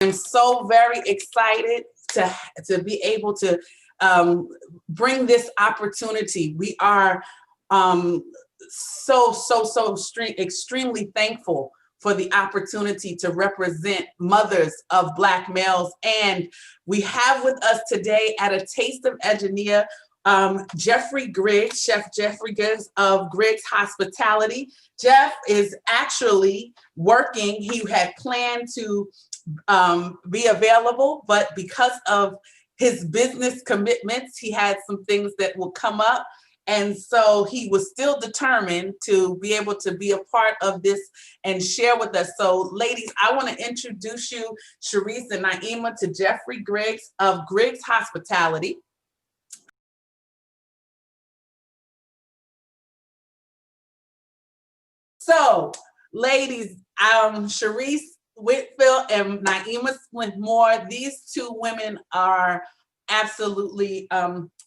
I'm so very excited to be able to bring this opportunity. We are extremely thankful for the opportunity to represent mothers of Black males. And we have with us today at A Taste of Edunia, Jeffery Griggs, Chef Jeffery Griggs of Griggs Hospitality. Jeff is actually working. He had planned to be available, but because of his business commitments, he had some things that will come up. And so he was still determined to be able to be a part of this and share with us. So ladies, I want to introduce you, Charisse and Naima, to Jeffery Griggs of Griggs Hospitality. So ladies, Charisse Whitfield and Naima Story, these two women are absolutely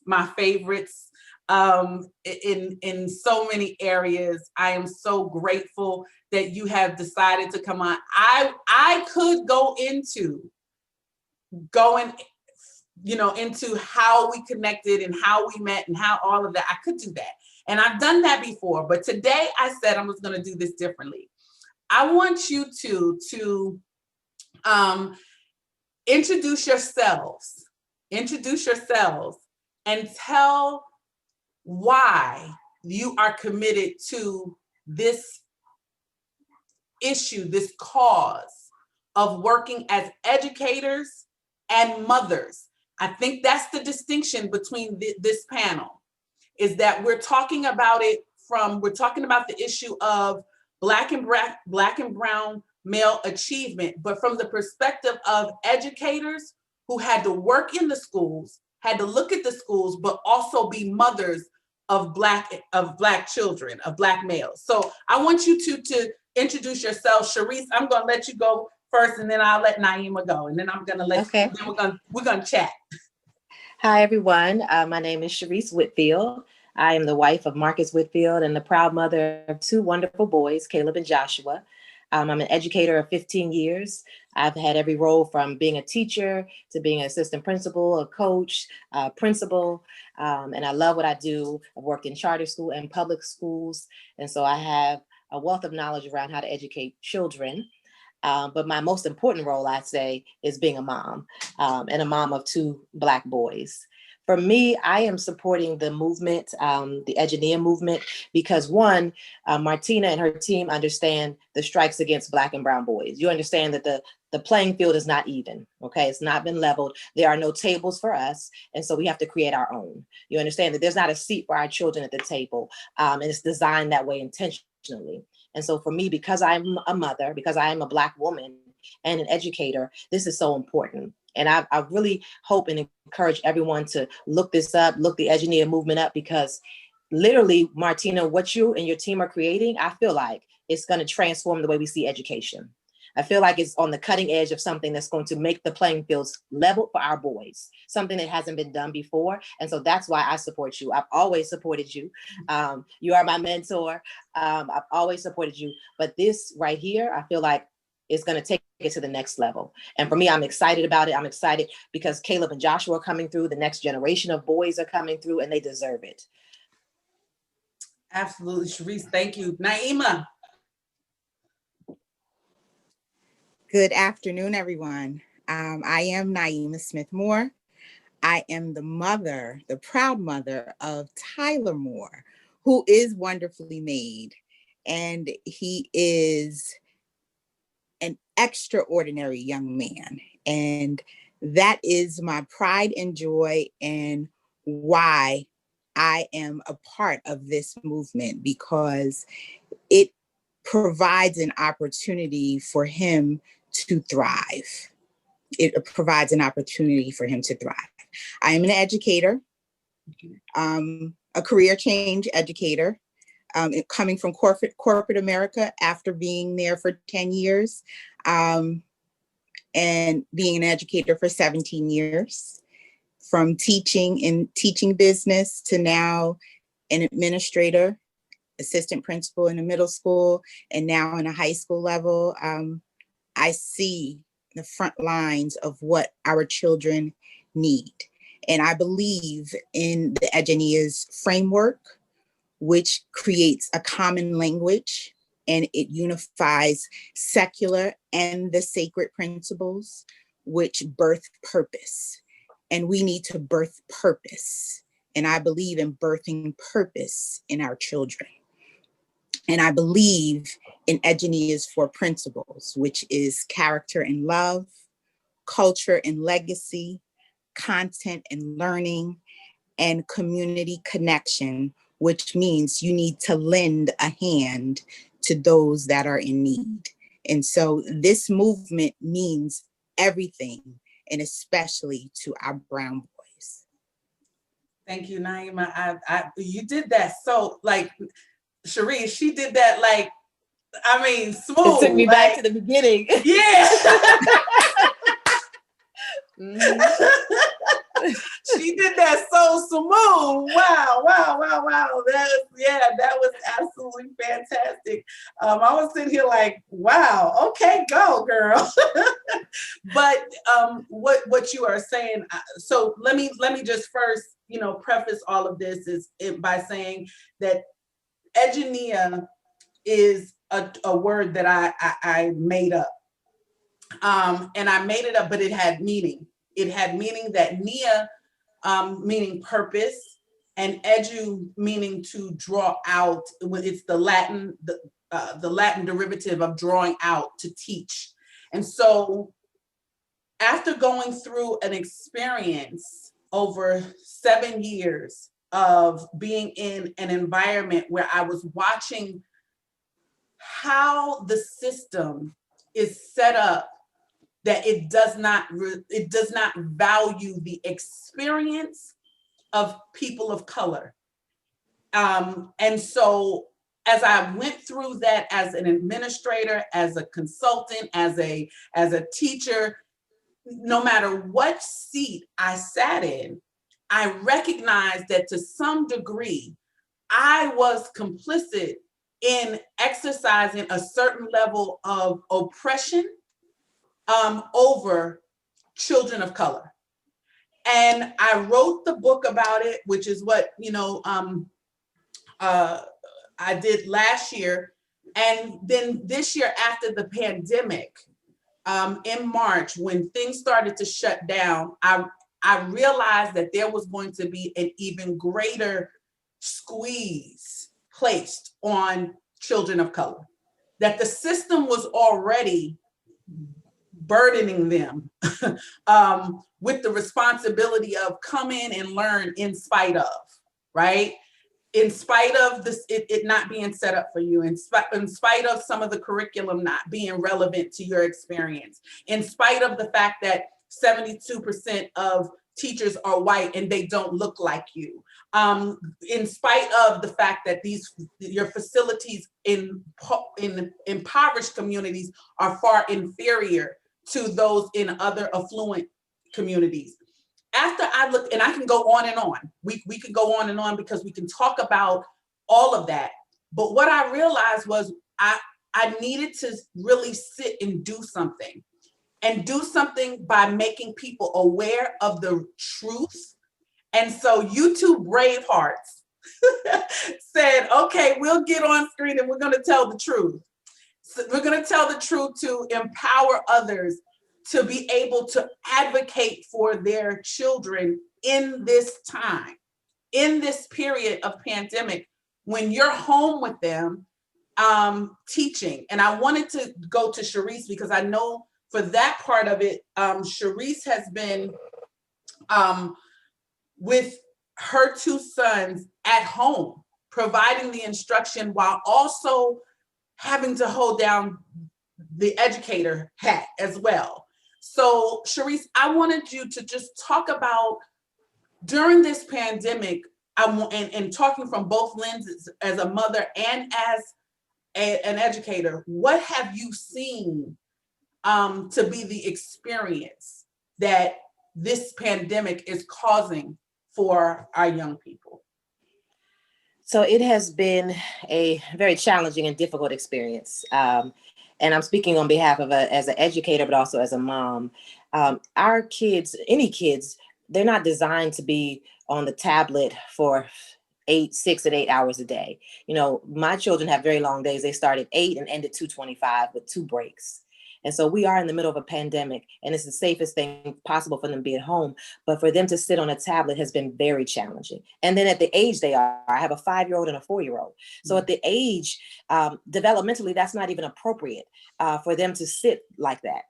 my favorites in so many areas. I am so grateful that you have decided to come on. I could go into into how we connected and how we met and how all of that. I could do that. And I've done that before, but today I said I was going to do this differently. I want you to introduce yourselves and tell why you are committed to this issue, this cause of working as educators and mothers. I think that's the distinction between this panel, is that we're talking about the issue of Black and brown male achievement, but from the perspective of educators who had to work in the schools, had to look at the schools, but also be mothers of Black children, of Black males. So I want you to introduce yourself. Charisse, I'm gonna let you go first, and then I'll let Naima go, and then I'm gonna let you, then we're gonna chat. Hi everyone, my name is Charisse Whitfield. I am the wife of Marcus Whitfield and the proud mother of two wonderful boys, Caleb and Joshua. I'm an educator of 15 years. I've had every role from being a teacher to being an assistant principal, a coach, principal, and I love what I do. I've worked in charter school and public schools, and so I have a wealth of knowledge around how to educate children. But my most important role, I'd say, is being a mom, and a mom of two Black boys. For me, I am supporting the movement, the Edunia movement, because one, Martina and her team understand the strikes against Black and brown boys. You understand that the playing field is not even, okay? It's not been leveled. There are no tables for us, and so we have to create our own. You understand that there's not a seat for our children at the table, and it's designed that way intentionally. And so for me, because I'm a mother, because I am a Black woman and an educator, this is so important. And I really hope and encourage everyone to look this up, look the Edunia movement up, because literally, Martina, what you and your team are creating, I feel like it's going to transform the way we see education. I feel like it's on the cutting edge of something that's going to make the playing fields level for our boys, something that hasn't been done before. And so that's why I support you. I've always supported you. You are my mentor. I've always supported you. But this right here, I feel like it's going to take it to the next level. And for me, I'm excited about it. I'm excited because Caleb and Joshua are coming through. The next generation of boys are coming through, and they deserve it. Absolutely, Charisse. Thank you. Naima. Good afternoon, everyone. I am Naima Smith-Moore. I am the mother, the proud mother of Tyler Moore, who is wonderfully made. And he is an extraordinary young man. And that is my pride and joy and why I am a part of this movement, because it provides an opportunity for him to thrive. It provides an opportunity for him to thrive. I am an educator, a career change educator, coming from corporate America after being there for 10 years, and being an educator for 17 years, from teaching in teaching business to now an administrator, assistant principal in a middle school, and now in a high school level. I see the front lines of what our children need. And I believe in the Edunia's framework, which creates a common language and it unifies secular and the sacred principles, which birth purpose. And we need to birth purpose. And I believe in birthing purpose in our children. And I believe in Edunia's 4 principles, which is character and love, culture and legacy, content and learning, and community connection, which means you need to lend a hand to those that are in need. And so this movement means everything, and especially to our brown boys. Thank you, Naima. You did that so, like, Sharise, she did that like, I mean, smooth. It took me back to the beginning. Yeah. Mm-hmm. She did that so smooth. Wow. That was absolutely fantastic. I was sitting here like, wow, okay, go girl. But what you are saying, so let me just first, preface all of this by saying that Edunia is a word that I made up. And I made it up, but it had meaning. It had meaning that Nia, meaning purpose, and edu meaning to draw out. It's the Latin derivative of drawing out, to teach. And so after going through an experience over 7 years of being in an environment where I was watching how the system is set up, that it does not value the experience of people of color. And so as I went through that as an administrator, as a consultant, as a teacher, no matter what seat I sat in, I recognized that to some degree, I was complicit in exercising a certain level of oppression over children of color. And I wrote the book about it, which is what, I did last year. And then this year, after the pandemic, in March, when things started to shut down, I realized that there was going to be an even greater squeeze placed on children of color, that the system was already burdening them with the responsibility of come in and learn in spite of, right? In spite of this, it not being set up for you, in spite of some of the curriculum not being relevant to your experience, in spite of the fact that 72% of teachers are white and they don't look like you, in spite of the fact that your facilities in impoverished communities are far inferior to those in other affluent communities. After I looked, and I can go on and on, we could go on and on because we can talk about all of that. But what I realized was I needed to really sit and do something by making people aware of the truth. And so you two brave hearts said, okay, we'll get on screen and we're going to tell the truth. So we're going to tell the truth to empower others to be able to advocate for their children in this time, in this period of pandemic, when you're home with them, teaching. And I wanted to go to Charisse because I know for that part of it, Charisse has been with her 2 sons at home, providing the instruction while also having to hold down the educator hat as well. So Charisse, I wanted you to just talk about during this pandemic, and talking from both lenses as a mother and as an educator, what have you seen to be the experience that this pandemic is causing for our young people? So it has been a very challenging and difficult experience. and I'm speaking on behalf of as an educator, but also as a mom. Our kids, any kids, they're not designed to be on the tablet for 6 and 8 hours a day. You know, my children have very long days. They start at 8 and end at 2:25 with 2 breaks. And so we are in the middle of a pandemic, and it's the safest thing possible for them to be at home. But for them to sit on a tablet has been very challenging. And then at the age they are, I have a 5-year-old and a 4-year-old. So at the age, developmentally, that's not even appropriate for them to sit like that.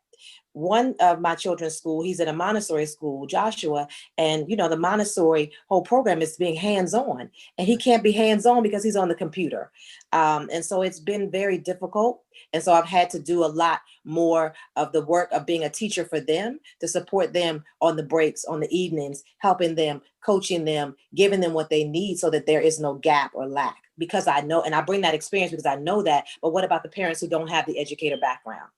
One of my children's school, he's in a Montessori school, Joshua, and you know, the Montessori whole program is being hands-on, and he can't be hands-on because he's on the computer. And so it's been very difficult. And so I've had to do a lot more of the work of being a teacher for them, to support them on the breaks, on the evenings, helping them, coaching them, giving them what they need so that there is no gap or lack. Because I know, and I bring that experience because I know that, but what about the parents who don't have the educator background?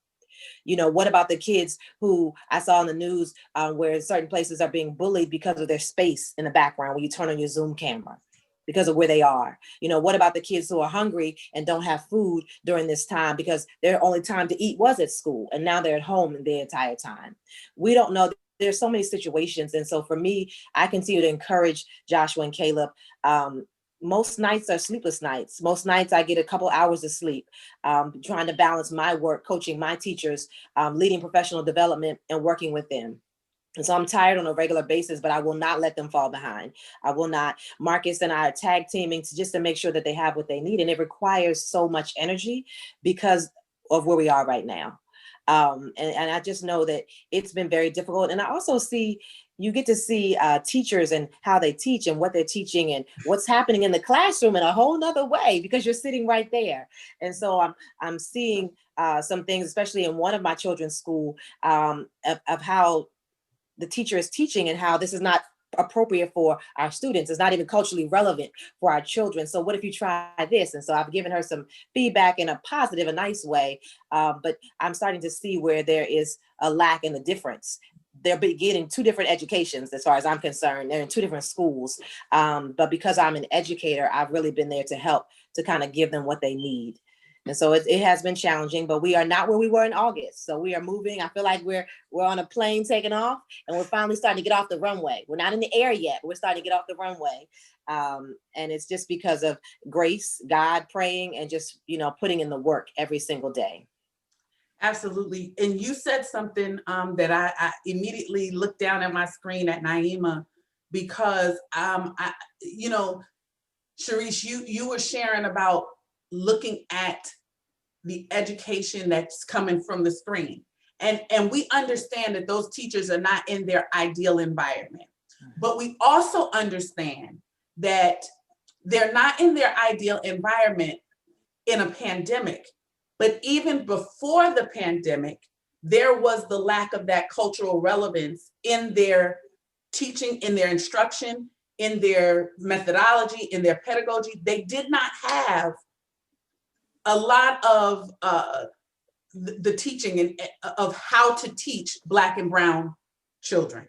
You know, what about the kids who I saw in the news where certain places are being bullied because of their space in the background when you turn on your Zoom camera, because of where they are? You know, what about the kids who are hungry and don't have food during this time because their only time to eat was at school and now they're at home the entire time? We don't know. There's so many situations. And so for me, I continue to encourage Joshua and Caleb. Most nights are sleepless nights. Most nights I get a couple hours of sleep, trying to balance my work, coaching my teachers, leading professional development and working with them. And so I'm tired on a regular basis, but I will not let them fall behind. I will not. Marcus and I are tag teaming just to make sure that they have what they need. And it requires so much energy because of where we are right now. And I just know that it's been very difficult. And I also see, you get to see teachers and how they teach and what they're teaching and what's happening in the classroom in a whole nother way because you're sitting right there. And so I'm seeing some things, especially in one of my children's school, of how the teacher is teaching and how this is not appropriate for our students. It's not even culturally relevant for our children. So what if you try this? And so I've given her some feedback in a positive, a nice way. But I'm starting to see where there is a lack in the difference. They're getting 2 different educations as far as I'm concerned. They're in 2 different schools. But because I'm an educator, I've really been there to help to kind of give them what they need. And so it has been challenging, but we are not where we were in August. So we are moving. I feel like we're on a plane taking off and we're finally starting to get off the runway. We're not in the air yet, but we're starting to get off the runway. And it's just because of grace, God, praying, and just, you know, putting in the work every single day. Absolutely. And you said something that I immediately looked down at my screen at Naima because, you know, Charisse, you were sharing about looking at the education that's coming from the screen. And we understand that those teachers are not in their ideal environment. But we also understand that they're not in their ideal environment in a pandemic. But even before the pandemic, there was the lack of that cultural relevance in their teaching, in their instruction, in their methodology, in their pedagogy. They did not have a lot of the teaching and of how to teach Black and Brown children,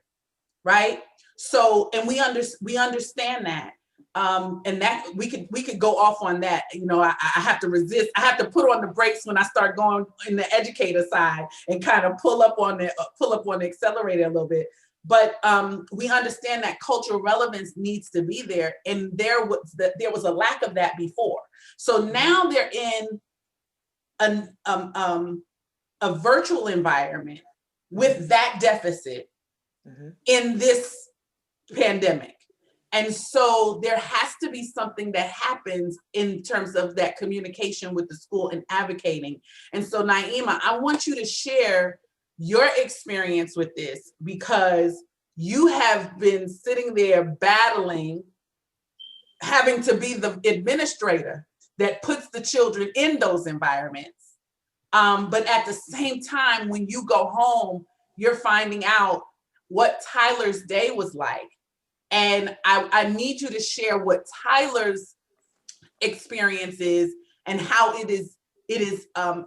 right? So, and we understand that, and that we could go off on that. You know, I have to resist. I have to put on the brakes when I start going in the educator side and kind of pull up on the accelerator a little bit. But we understand that cultural relevance needs to be there, and there was a lack of that before. So now they're in a virtual environment with that deficit in this pandemic. And so there has to be something that happens in terms of that communication with the school and advocating. And so Naima, I want you to share your experience with this because you have been sitting there battling, having to be the administrator that puts the children in those environments. But at the same time, when you go home, you're finding out what Tyler's day was like. And I need you to share what Tyler's experience is and how it is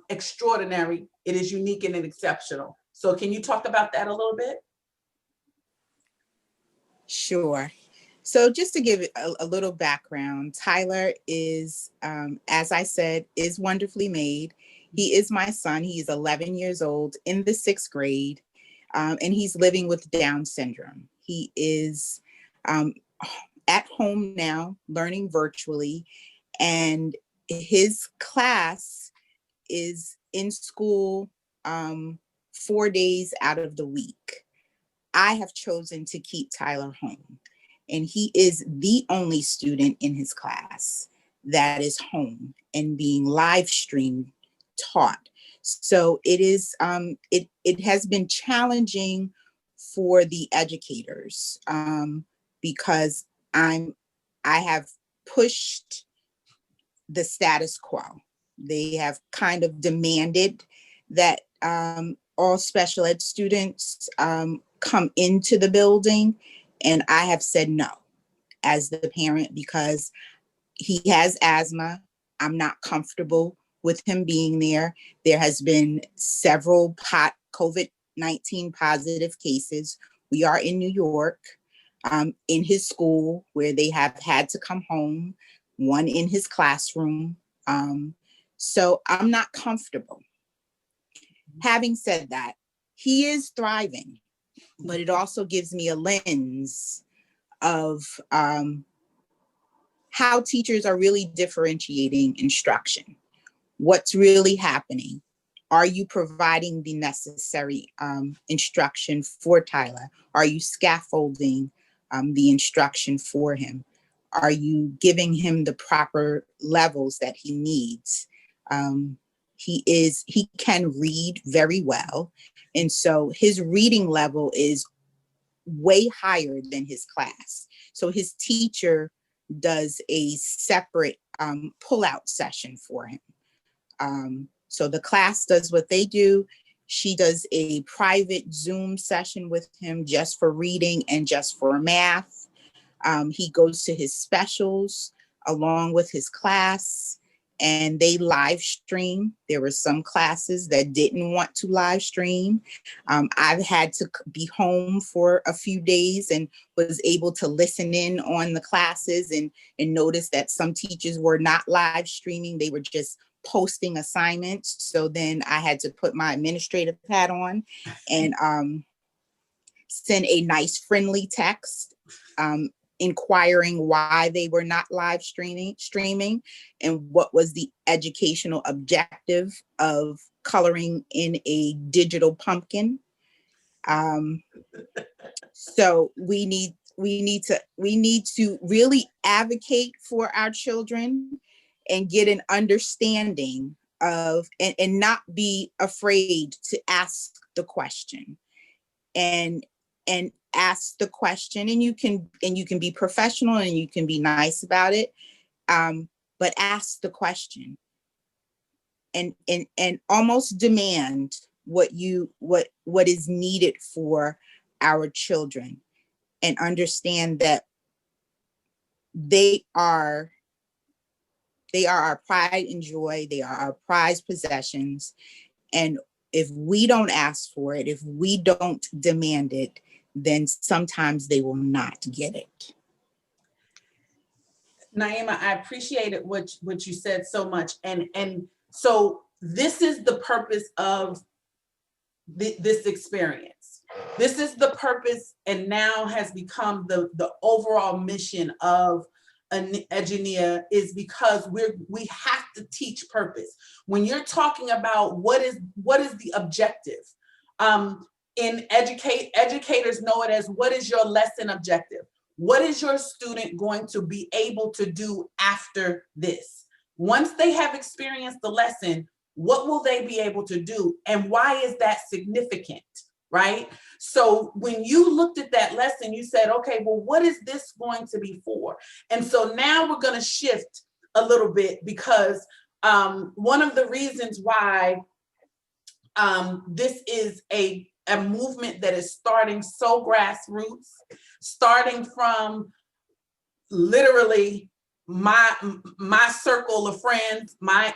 extraordinary, it is unique and exceptional. So can you talk about that a little bit? Sure. So just to give it a little background, Tyler is, as I said, is wonderfully made. He is my son. He's 11 years old in the 6th grade, and he's living with Down syndrome. He is at home now, learning virtually, and his class is in school 4 days out of the week. I have chosen to keep Tyler home, and he is the only student in his class that is home and being live streamed taught. So it has been challenging for the educators, because I have pushed the status quo. They have kind of demanded that all special ed students come into the building, and I have said no as the parent, because he has asthma. I'm not comfortable with him being there. There has been several COVID-19 positive cases. We are in New York, in his school, where they have had to come home, one in his classroom. So I'm not comfortable. Having said that, he is thriving, but it also gives me a lens of how teachers are really differentiating instruction. What's really happening? Are you providing the necessary instruction for Tyler? Are you scaffolding the instruction for him? Are you giving him the proper levels that he needs? He can read very well. And so his reading level is way higher than his class. So his teacher does a separate pull-out session for him. So the class does what they do. She does a private Zoom session with him just for reading and just for math. He goes to his specials along with his class, and they live stream. There were some classes that didn't want to live stream. I've had to be home for a few days and was able to listen in on the classes and notice that some teachers were not live streaming. They were just posting assignments. So then I had to put my administrative hat on and send a nice friendly text inquiring why they were not live streaming and what was the educational objective of coloring in a digital pumpkin. So we need to really advocate for our children and get an understanding of and not be afraid to ask the question and ask the question, and you can be professional and you can be nice about it, but ask the question and almost demand what is needed for our children, and understand that they are our pride and joy. They are our prized possessions. And if we don't ask for it, if we don't demand it, then sometimes they will not get it. Naima, I appreciated what you said so much. And so this is the purpose of this experience. This is the purpose, and now has become the overall mission of Edunia, is because we have to teach purpose. When you're talking about what is the objective, educators know it as, what is your lesson objective? What is your student going to be able to do after this? Once they have experienced the lesson, what will they be able to do? And why is that significant, right? So when you looked at that lesson, you said, okay, well, what is this going to be for? And so now we're going to shift a little bit, because one of the reasons why this is a movement that is starting so grassroots, starting from literally my circle of friends, my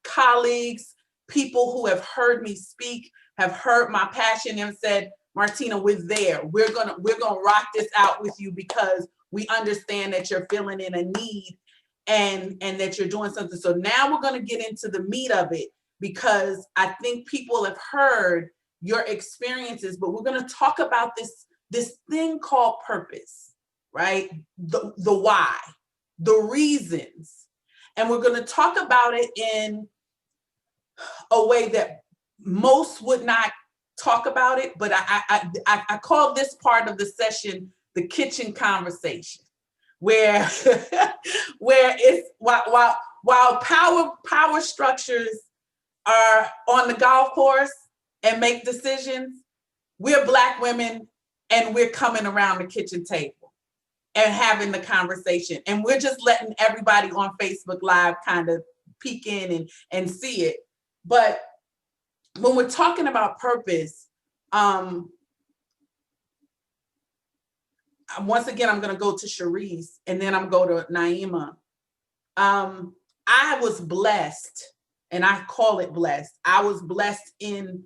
colleagues, people who have heard me speak, have heard my passion and said, Martina, we're there. We're gonna rock this out with you, because we understand that you're feeling in a need and that you're doing something. So now we're gonna get into the meat of it. because I think people have heard your experiences, but we're going to talk about this thing called purpose, right? The why, the reasons. And we're going to talk about it in a way that most would not talk about it, but I call this part of the session the kitchen conversation, where where it's while power structures are on the golf course and make decisions, we're Black women and we're coming around the kitchen table and having the conversation, and we're just letting everybody on Facebook Live kind of peek in and see it. But when we're talking about purpose, once again, I'm going to go to Sharise and then I'm going to go to Naima. I was blessed, and I call it blessed. I was blessed in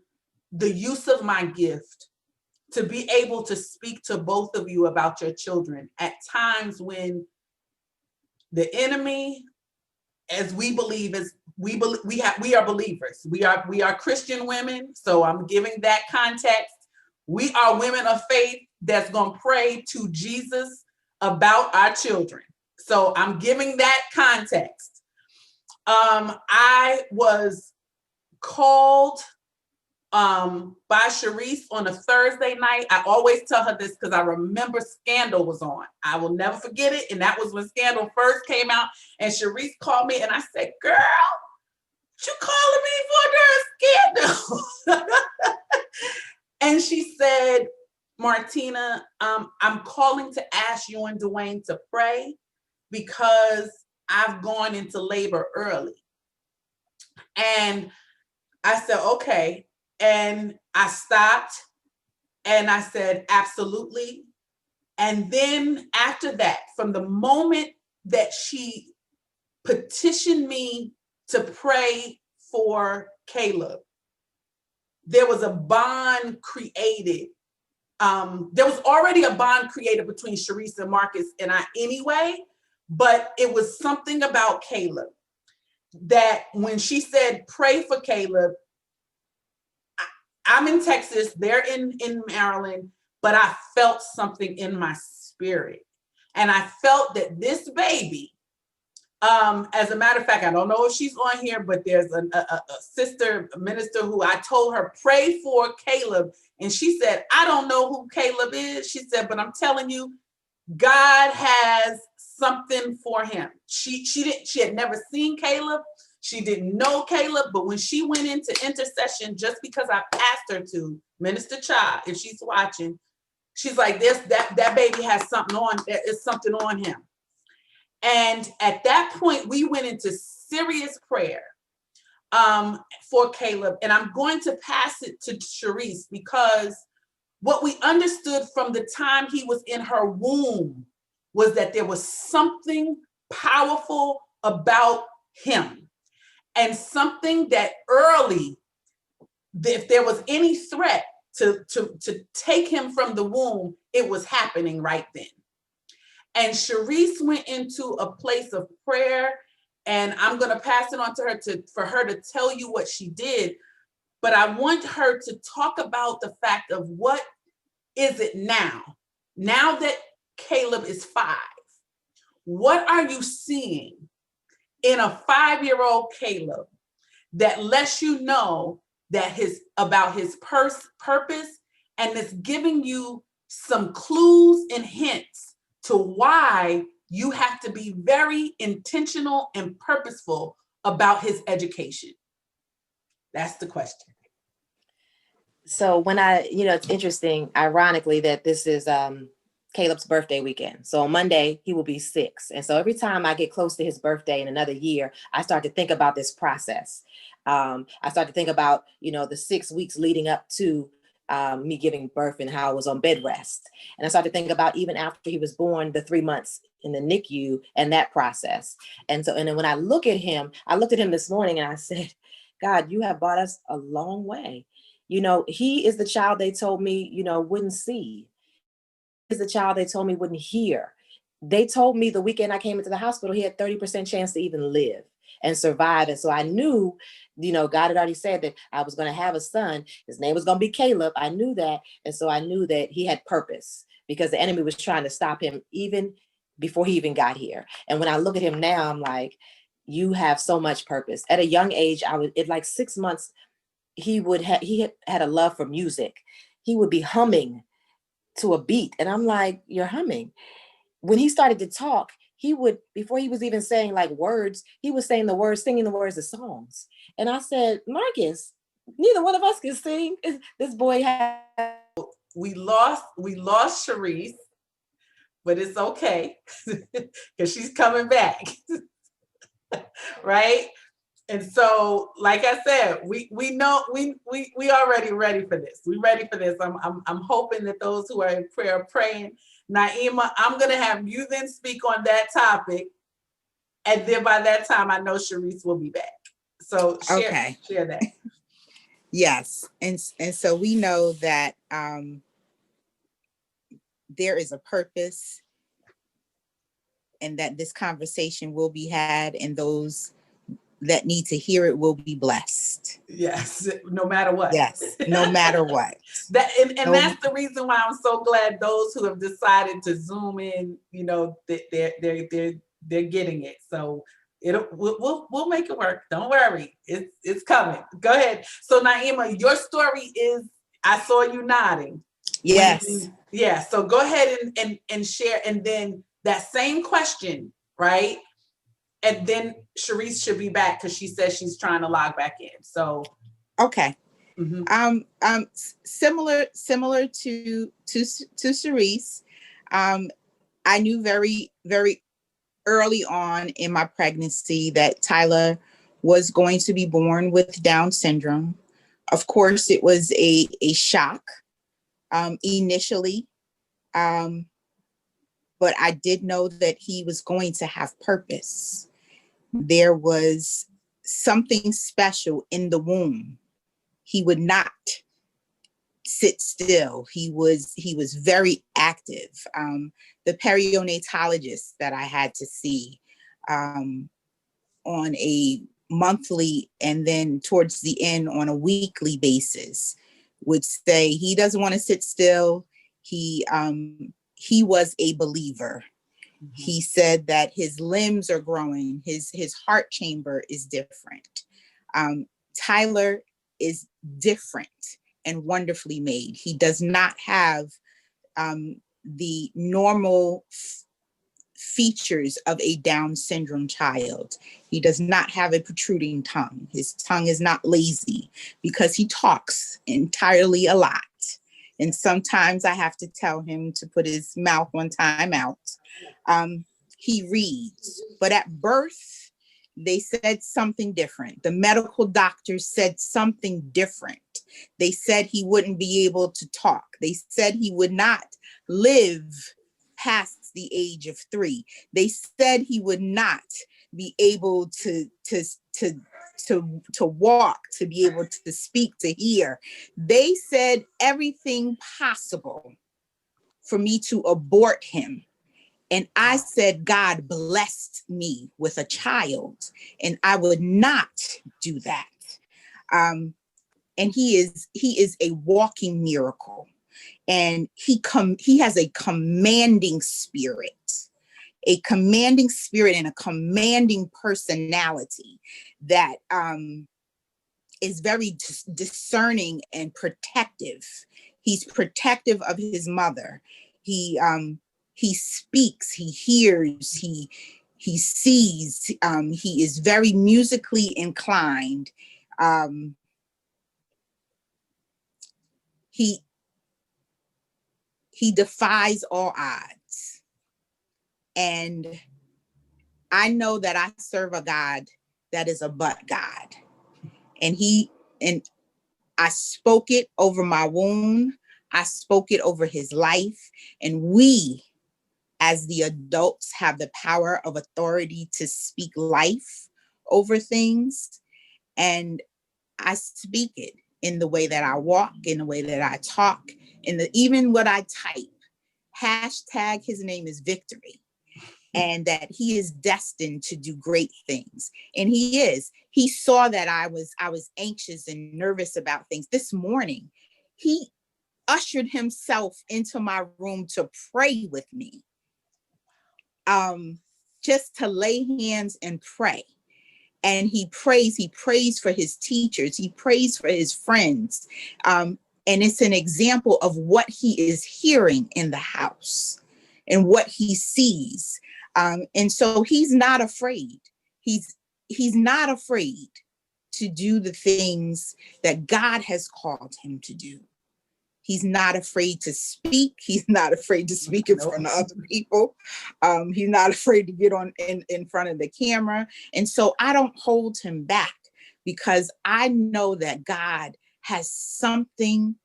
the use of my gift to be able to speak to both of you about your children at times when the enemy, as we believe, we are believers. We are Christian women. So I'm giving that context. We are women of faith that's going to pray to Jesus about our children. So I'm giving that context. I was called by Charisse on a Thursday night. I always tell her this because I remember Scandal was on. I will never forget it. And that was when Scandal first came out. And Charisse called me and I said, girl, you calling me for the Scandal? And she said, Martina, I'm calling to ask you and Dwayne to pray because I've gone into labor early. And I said, okay. And I stopped and I said, absolutely. And then after that, from the moment that she petitioned me to pray for Caleb, there was a bond created. There was already a bond created between Charisse and Marcus and I anyway, but it was something about Caleb that when she said, pray for Caleb, I'm in Texas, they're in Maryland, but I felt something in my spirit. And I felt that this baby, as a matter of fact, I don't know if she's on here, but there's a sister minister who I told her, pray for Caleb. And she said, I don't know who Caleb is. She said, but I'm telling you, God has something for him. She had never seen Caleb. She didn't know Caleb, but when she went into intercession, just because I asked her to, Minister Cha, if she's watching, she's like, that baby has something on, there's something on him. And at that point, we went into serious prayer for Caleb. And I'm going to pass it to Charisse because what we understood from the time he was in her womb was that there was something powerful about him. And something that early, if there was any threat to take him from the womb, it was happening right then. And Charisse went into a place of prayer, and I'm going to pass it on to her for her to tell you what she did. But I want her to talk about the fact of what is it now that Caleb is 5. What are you seeing in a 5-year-old Caleb that lets you know that about his purpose, and it's giving you some clues and hints to why you have to be very intentional and purposeful about his education? That's the question. So when it's interesting, ironically, that this is Caleb's birthday weekend. So on Monday, he will be 6. And so every time I get close to his birthday in another year, I start to think about this process. I start to think about, the 6 weeks leading up to me giving birth and how I was on bed rest. And I start to think about even after he was born, the 3 months in the NICU and that process. And then when I looked at him this morning and I said, God, you have brought us a long way. He is the child they told me, wouldn't see. Is the child they told me wouldn't hear. They told me the weekend I came into the hospital, he had 30% chance to even live. and survive. And so I knew, God had already said that I was going to have a son. His name was going to be Caleb. I knew that. And so I knew that he had purpose, because the enemy was trying to stop him even before he even got here. And when I look at him now, I'm like, you have so much purpose. At a young age, at like 6 months, he had a love for music. He would be humming to a beat. And I'm like, you're humming. When he started to talk, he would, before he was even saying like words, he was saying the words, singing the words of songs. And I said, Marcus, neither one of us can sing. This boy had. We lost Charisse, but it's okay because she's coming back. Right? And so, like I said, we know we already ready for this. We ready for this. I'm hoping that those who are in prayer are praying. Naima, I'm gonna have you then speak on that topic, and then by that time, I know Charisse will be back. So share that. Yes, and so we know that there is a purpose, and that this conversation will be had, and those that need to hear it will be blessed. Yes, no matter what. Yes, no matter what. That's the reason why I'm so glad those who have decided to Zoom in, they're getting it. So we'll make it work. Don't worry, it's coming. Go ahead. So Naima, your story is, I saw you nodding. Yes. Yeah. So go ahead and share, and then that same question, right? And then Charisse should be back because she says she's trying to log back in. So okay. Mm-hmm. Similar to Charisse, I knew very, very early on in my pregnancy that Tyler was going to be born with Down syndrome. Of course, it was a shock initially, but I did know that he was going to have purpose. There was something special in the womb. He would not sit still. He was very active. The perionatologist that I had to see on a monthly and then towards the end on a weekly basis would say he doesn't want to sit still. He was a believer. Mm-hmm. He said that his limbs are growing, his heart chamber is different. Tyler is different and wonderfully made. He does not have the normal features of a Down syndrome child. He does not have a protruding tongue. His tongue is not lazy because he talks entirely a lot. And sometimes I have to tell him to put his mouth on time out. He reads, but at birth, they said something different. The medical doctors said something different. They said he wouldn't be able to talk. They said he would not live past the age of 3. They said he would not be able to walk, to be able to speak, to hear. They said everything possible for me to abort him. And I said, God blessed me with a child, and I would not do that. And he is a walking miracle, and he has a commanding spirit and a commanding personality that is very discerning and protective. He's protective of his mother. He speaks, he hears, he sees, he is very musically inclined. He defies all odds. And I know that I serve a God that is a but God. And I spoke it over my womb. I spoke it over his life. And we, as the adults, have the power of authority to speak life over things. And I speak it in the way that I walk, in the way that I talk, even what I type. Hashtag his name is Victory. and that he is destined to do great things. And he is. He saw that I was anxious and nervous about things. This morning, he ushered himself into my room to pray with me. Just to lay hands and pray. And he prays for his teachers, he prays for his friends. And it's an example of what he is hearing in the house and what he sees. And so he's not afraid. He's not afraid to do the things that God has called him to do. He's not afraid to speak. He's not afraid to speak in front of other people. He's not afraid to get on in front of the camera. And so I don't hold him back because I know that God has something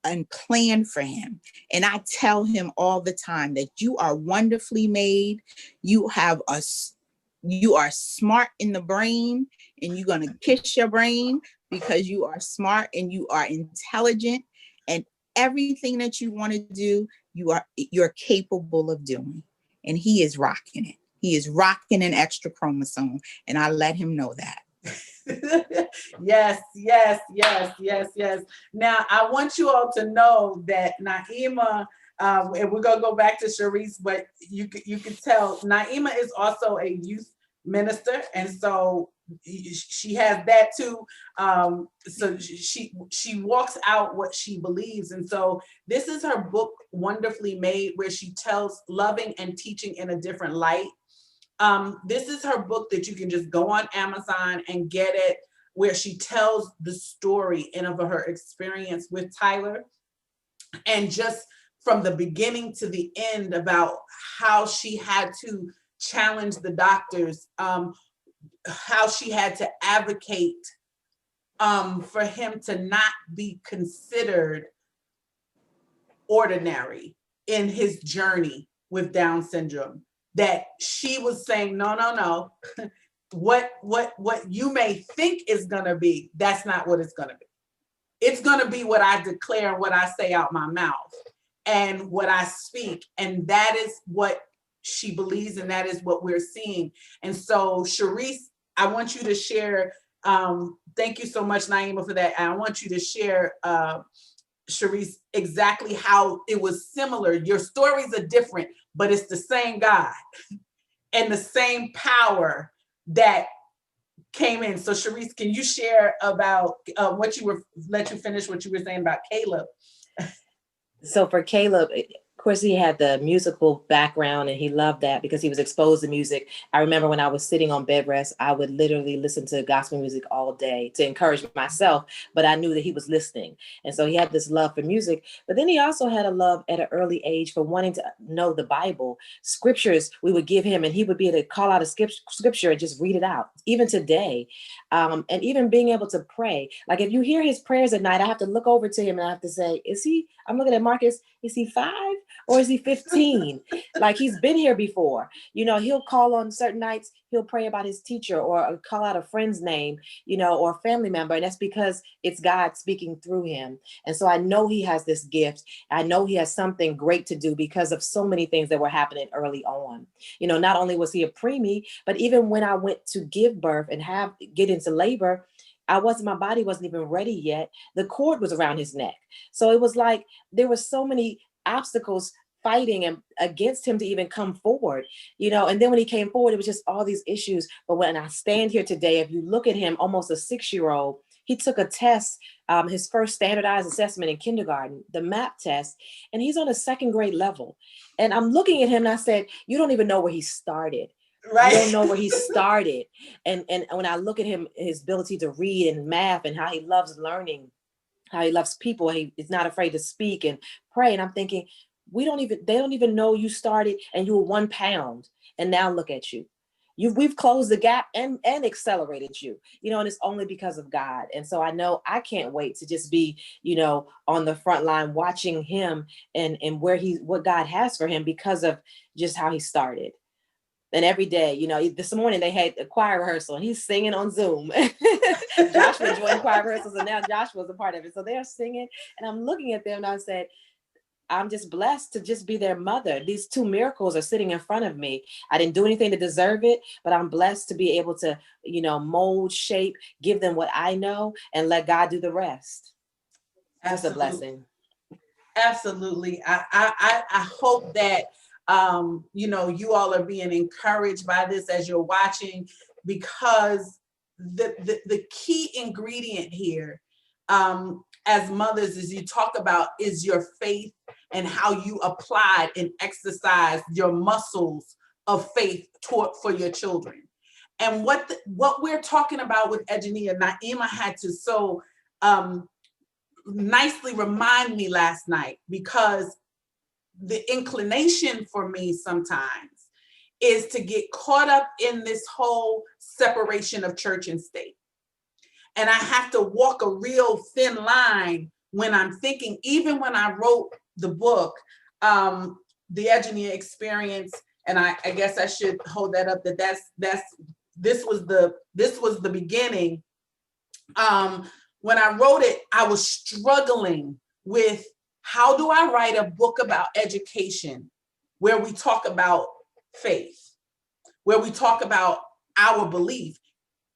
and plan for him. And I tell him all the time that you are wonderfully made. You are smart in the brain, and you're going to kiss your brain because you are smart and you are intelligent, and everything that you want to do, you're capable of doing. And he is rocking it. He is rocking an extra chromosome, and I let him know that. Yes. Now, I want you all to know that Naima, and we're gonna go back to Charisse, but you can tell Naima is also a youth minister, and so she has that too. So she walks out what she believes, and so this is her book, Wonderfully Made, where she tells loving and teaching in a different light. This is her book that you can just go on Amazon and get it, where she tells the story and of her experience with Tyler, and just from the beginning to the end about how she had to challenge the doctors, how she had to advocate for him to not be considered ordinary in his journey with Down syndrome. That she was saying, no. What you may think is gonna be, that's not what it's gonna be. It's gonna be what I declare and what I say out my mouth and what I speak. And that is what she believes, and that is what we're seeing. And so, Charisse, I want you to share, thank you so much, Naima, for that. I want you to share, Charisse, exactly how it was similar. Your stories are different, but it's the same God and the same power that came in. So Charisse, can you share about let you finish what you were saying about Caleb? So for Caleb, of course, he had the musical background and he loved that because he was exposed to music. I remember when I was sitting on bed rest, I would literally listen to gospel music all day to encourage myself, but I knew that he was listening. And so he had this love for music, but then he also had a love at an early age for wanting to know the Bible. Scriptures we would give him and he would be able to call out a scripture and just read it out, even today. And even being able to pray. Like if you hear his prayers at night, I have to look over to him and I have to say, I'm looking at Marcus, is he 5 or is he 15? Like he's been here before. You know, he'll call on certain nights, he'll pray about his teacher or call out a friend's name, you know, or a family member. And that's because it's God speaking through him. And so I know he has this gift. I know he has something great to do because of so many things that were happening early on. You know, not only was he a preemie, but even when I went to give birth and get into labor, my body wasn't even ready yet. The cord was around his neck. So it was like, there were so many obstacles fighting and against him to even come forward, you know. And then when he came forward, it was just all these issues. But when I stand here today, if you look at him, almost a 6-year-old, he took a test, his first standardized assessment in kindergarten, the MAP test, and he's on a 2nd grade level. And I'm looking at him and I said, you don't even know where he started. Right. You don't know where he started. And when I look at him, his ability to read and math and how he loves learning, how he loves people, he is not afraid to speak and pray. And I'm thinking, they don't even know you started and you were 1 pound. And now look at you. We've closed the gap and accelerated you, you know, and it's only because of God. And so I know I can't wait to just be, you know, on the front line watching him and what God has for him because of just how he started. And every day, you know, this morning they had a choir rehearsal and he's singing on Zoom. Joshua joined choir rehearsals and now Joshua's a part of it. So they're singing and I'm looking at them and I said, I'm just blessed to just be their mother. These two miracles are sitting in front of me. I didn't do anything to deserve it, but I'm blessed to be able to, mold, shape, give them what I know, and let God do the rest. That's a blessing. Absolutely. I hope that you all are being encouraged by this as you're watching, because the key ingredient here, as mothers, as you talk about, is your faith and how you applied and exercise your muscles of faith for your children. And what we're talking about with Edunia, Naima had to so nicely remind me last night, because the inclination for me sometimes is to get caught up in this whole separation of church and state. And I have to walk a real thin line when I'm thinking, even when I wrote the book, The Edunia Experience, and I guess I should hold that up, this was the beginning. When I wrote it, I was struggling with, how do I write a book about education where we talk about faith, where we talk about our belief?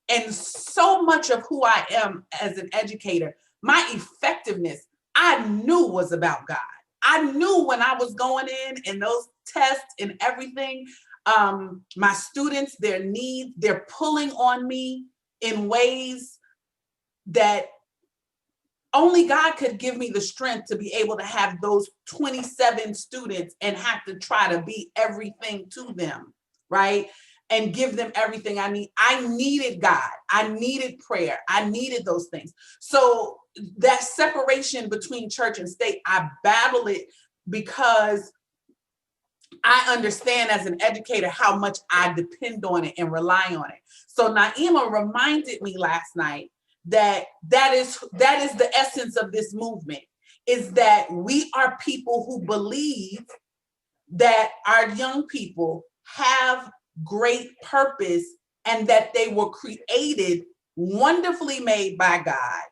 And so much of who I am as an educator, my effectiveness, I knew was about God. I knew when I was going in those tests and everything, my students, their needs, they're pulling on me in ways that only God could give me the strength to be able to have those 27 students and have to try to be everything to them, right? And give them everything I need. I needed God. I needed prayer. I needed those things. So that separation between church and state, I battle it because I understand as an educator how much I depend on it and rely on it. So Naima reminded me last night that is the essence of this movement, is that we are people who believe that our young people have great purpose and that they were created, wonderfully made by God,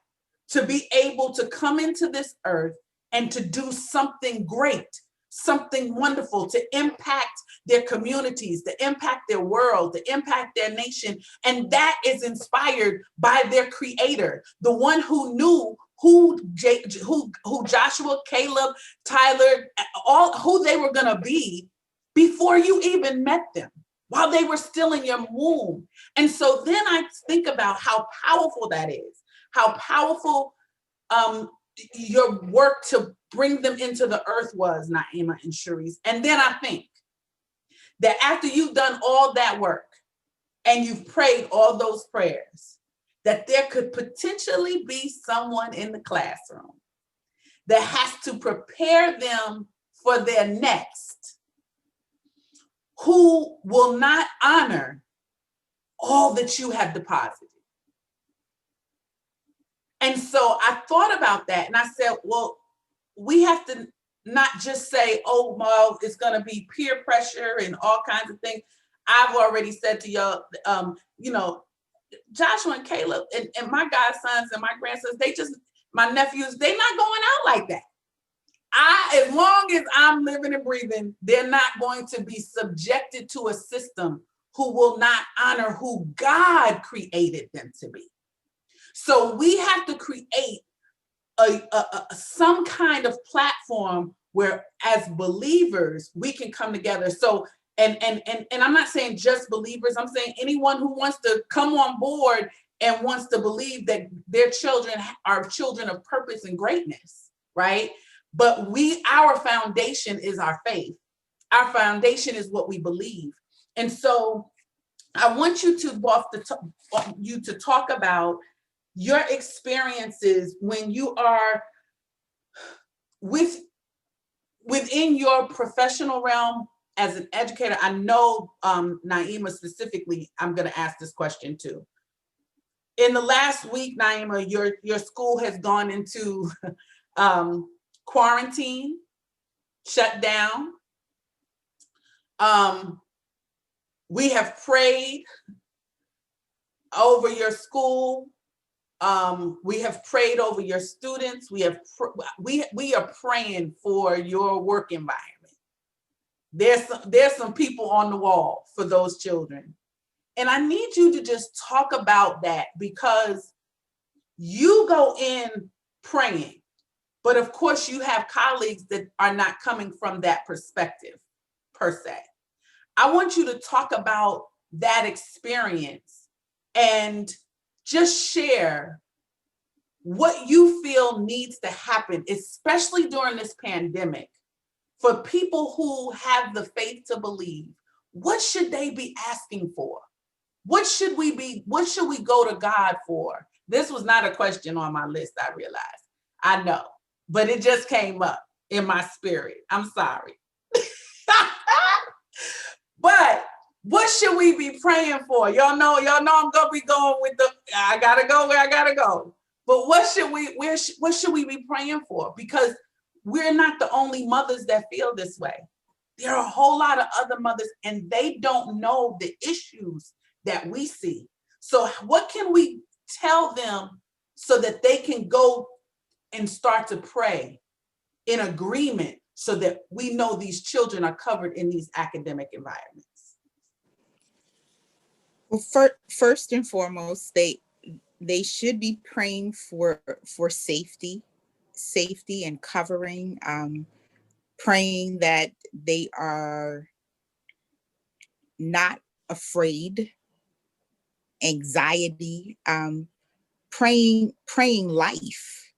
to be able to come into this earth and to do something great, something wonderful, to impact their communities, to impact their world, to impact their nation. And that is inspired by their creator, the one who knew who Joshua, Caleb, Tyler, all who they were going to be before you even met them, while they were still in your womb. And so then I think about how powerful that is, how powerful your work to bring them into the earth was, Naima and Charisse. And then I think that after you've done all that work and you've prayed all those prayers, that there could potentially be someone in the classroom that has to prepare them for their next, who will not honor all that you have deposited. And so I thought about that and I said, well, we have to not just say, oh, well, it's going to be peer pressure and all kinds of things. I've already said to y'all, Joshua and Caleb and my godsons and my grandsons, my nephews, they're not going out like that. As long as I'm living and breathing, they're not going to be subjected to a system who will not honor who God created them to be. So we have to create some kind of platform where, as believers, we can come together. So, and I'm not saying just believers. I'm saying anyone who wants to come on board and wants to believe that their children are children of purpose and greatness, right? But our foundation is our faith. Our foundation is what we believe. And so I want you to talk about your experiences when you are within your professional realm as an educator. I know Naima specifically, I'm going to ask this question too. In the last week, Naima, your school has gone into quarantine, shut down. We have prayed over your school. We have prayed over your students. We are praying for your work environment. There's some people on the wall for those children. And I need you to just talk about that, because you go in praying, but of course you have colleagues that are not coming from that perspective per se. I want you to talk about that experience and just share what you feel needs to happen, especially during this pandemic, for people who have the faith to believe. What should they be asking for? What should we go to God for? This was not a question on my list, I realized. I know, but it just came up in my spirit. I'm sorry. But what should we be praying for? Y'all know I'm gonna be going with I gotta go where I gotta go. But what should we be praying for? Because we're not the only mothers that feel this way. There are a whole lot of other mothers, and they don't know the issues that we see. So what can we tell them so that they can go and start to pray in agreement, so that we know these children are covered in these academic environments? Well, first and foremost, they should be praying for safety and covering, praying that they are not afraid, anxiety, praying life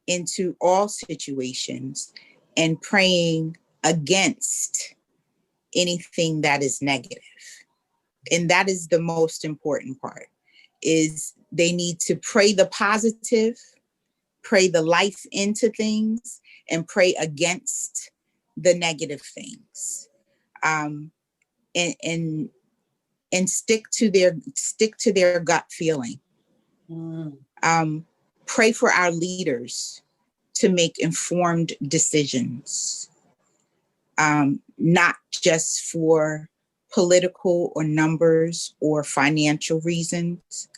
into all situations, and praying against anything that is negative. And that is the most important part, is they need to pray the positive, pray the life into things, and pray against the negative things. And stick to their gut feeling. Pray for our leaders to make informed decisions, not just for political or numbers or financial reasons,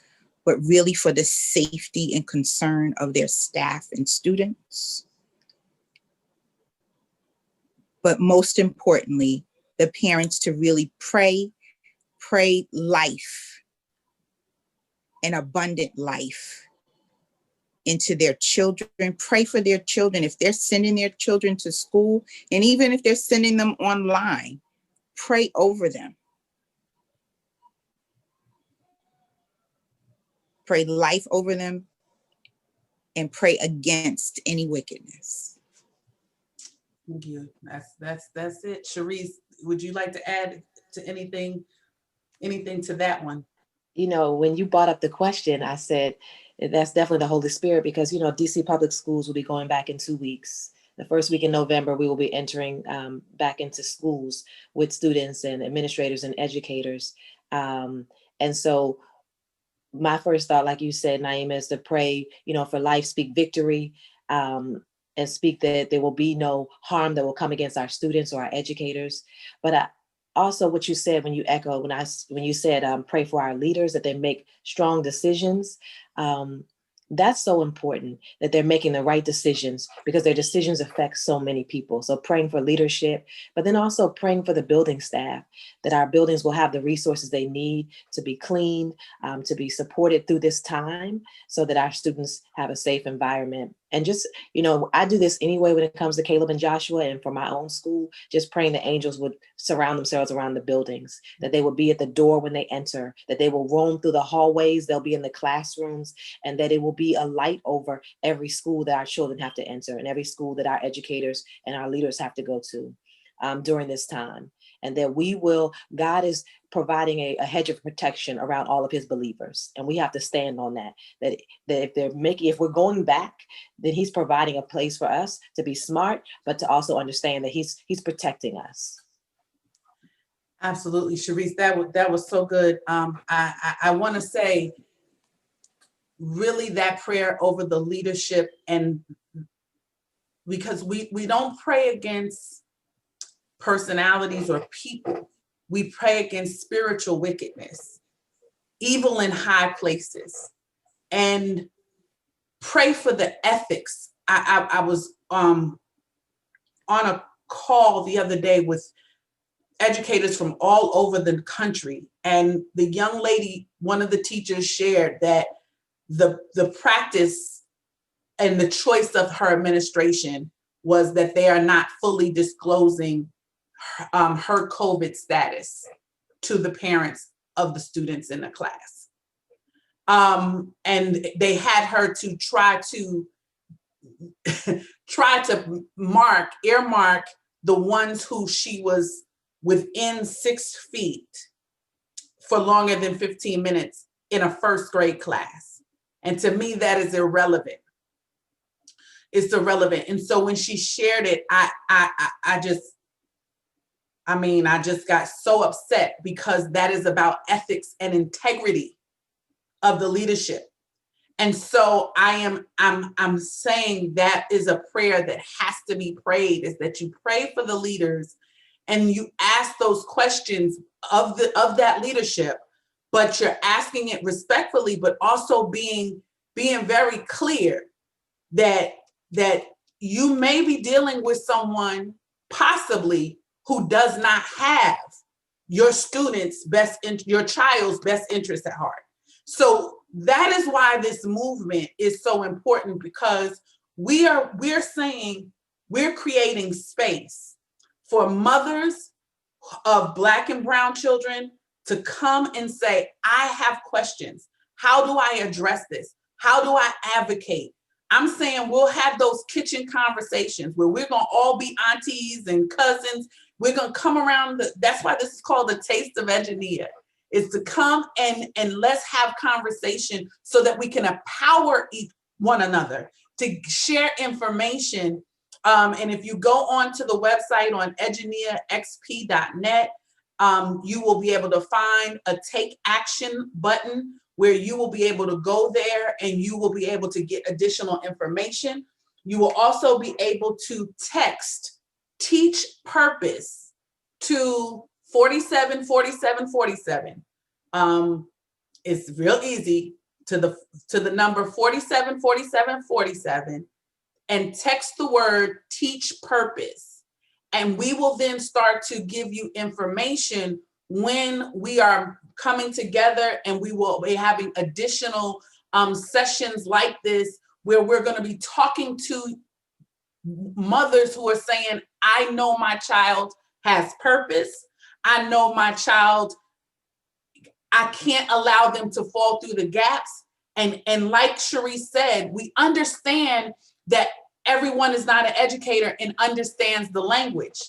but really for the safety and concern of their staff and students. But most importantly, the parents to really pray life, an abundant life, into their children. Pray for their children. If they're sending their children to school, and even if they're sending them online, pray over them. Pray life over them, and pray against any wickedness. Thank you. That's it. Sharise, would you like to add to anything to that one? You know, when you brought up the question, I said, that's definitely the Holy Spirit, because, you know, DC Public Schools will be going back in 2 weeks. The first week in November, we will be entering back into schools with students and administrators and educators. And so my first thought, like you said, Naima, is to pray, you know, for life, speak victory, and speak that there will be no harm that will come against our students or our educators. But also what you said when you said pray for our leaders, that they make strong decisions. That's so important, that they're making the right decisions, because their decisions affect so many people. So praying for leadership, but then also praying for the building staff, that our buildings will have the resources they need to be cleaned, to be supported through this time, so that our students have a safe environment. And just, you know, I do this anyway when it comes to Caleb and Joshua, and for my own school, just praying the angels would surround themselves around the buildings, that they will be at the door when they enter, that they will roam through the hallways, they'll be in the classrooms, and that it will be a light over every school that our children have to enter, and every school that our educators and our leaders have to go to during this time. And that God is providing a hedge of protection around all of his believers. And we have to stand on that if we're going back, then he's providing a place for us to be smart, but to also understand that he's protecting us. Absolutely, Sharise, that was so good. I want to say, really, that prayer over the leadership, and because we don't pray against personalities or people, we pray against spiritual wickedness. evil in high places, and pray for the ethics. I was on a call the other day with educators from all over the country, and the young lady, one of the teachers, shared that the practice and the choice of her administration was that they are not fully disclosing her COVID status to the parents of the students in the class. And they had her to try to earmark the ones who she was within 6 feet for longer than 15 minutes in a first grade class. And to me, that is irrelevant. It's irrelevant. And so when she shared it, I just got so upset, because that is about ethics and integrity of the leadership. And so I'm saying that is a prayer that has to be prayed, is that you pray for the leaders and you ask those questions of that leadership, but you're asking it respectfully, but also being very clear that you may be dealing with someone possibly who does not have your your child's best interest at heart. So that is why this movement is so important, because we're saying we're creating space for mothers of Black and brown children to come and say, I have questions. How do I address this? How do I advocate? I'm saying we'll have those kitchen conversations where we're going to all be aunties and cousins. We're going to come around. That's why this is called the Taste of Edunia, is to come and let's have conversation so that we can empower one another to share information. And if you go onto the website on eduniaxp.net, you will be able to find a take action button where you will be able to go there and you will be able to get additional information. You will also be able to text teach purpose to 474747. It's real easy, to the number 474747, and text the word teach purpose. And we will then start to give you information when we are coming together, and we will be having additional sessions like this, where we're going to be talking to mothers who are saying, I know my child has purpose. I know my child, I can't allow them to fall through the gaps. And like Charisse said, we understand that everyone is not an educator and understands the language.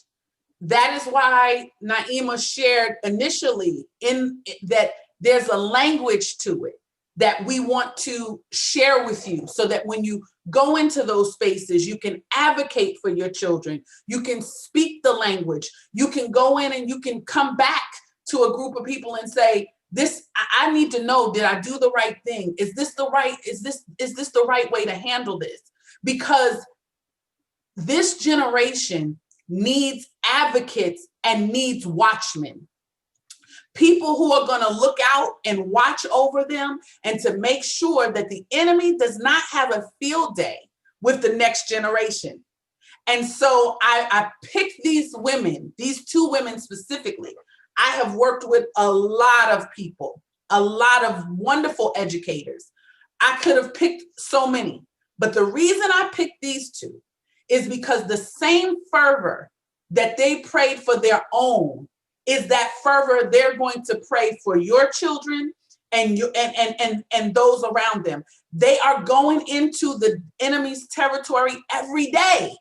That is why Naima shared initially that there's a language to it that we want to share with you, so that when you go into those spaces, you can advocate for your children. You can speak the language. You can go in and you can come back to a group of people and say, I need to know, did I do the right thing? Is this the right way to handle this? Because this generation needs advocates and needs watchmen. People who are going to look out and watch over them, and to make sure that the enemy does not have a field day with the next generation. And so I picked these women, these two women specifically. I have worked with a lot of people, a lot of wonderful educators. I could have picked so many, but the reason I picked these two is because the same fervor that they prayed for their own is that fervor they're going to pray for your children and you and those around them. They are going into the enemy's territory every day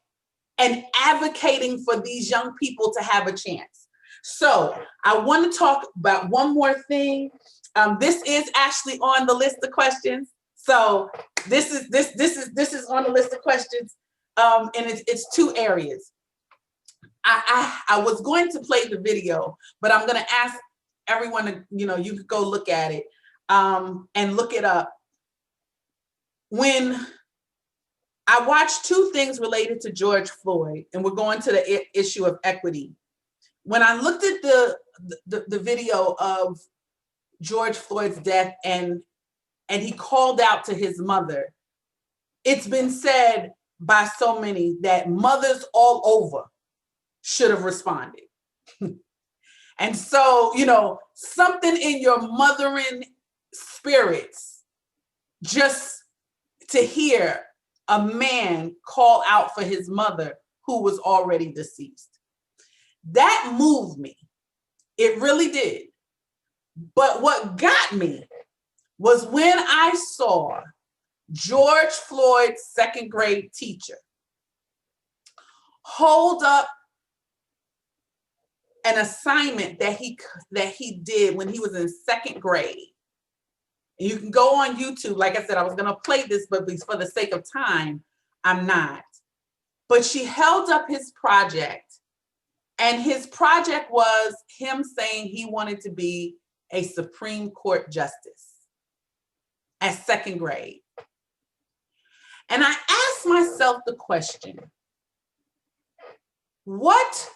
and advocating for these young people to have a chance. So I want to talk about one more thing. This is actually on the list of questions. So this is on the list of questions. And it's two areas. I was going to play the video, but I'm going to ask everyone to, you could go look at it and look it up. When I watched two things related to George Floyd, and we're going to the issue of equity. When I looked at the video of George Floyd's death and he called out to his mother. It's been said by so many that mothers all over should have responded. And so, you know, something in your mothering spirits, just to hear a man call out for his mother who was already deceased. That moved me. It really did. But what got me was when I saw George Floyd's second grade teacher hold up an assignment that he did when he was in second grade. And you can go on YouTube. Like I said, I was going to play this, but for the sake of time, I'm not. But she held up his project, and his project was him saying he wanted to be a Supreme Court justice at second grade. And I asked myself the question, what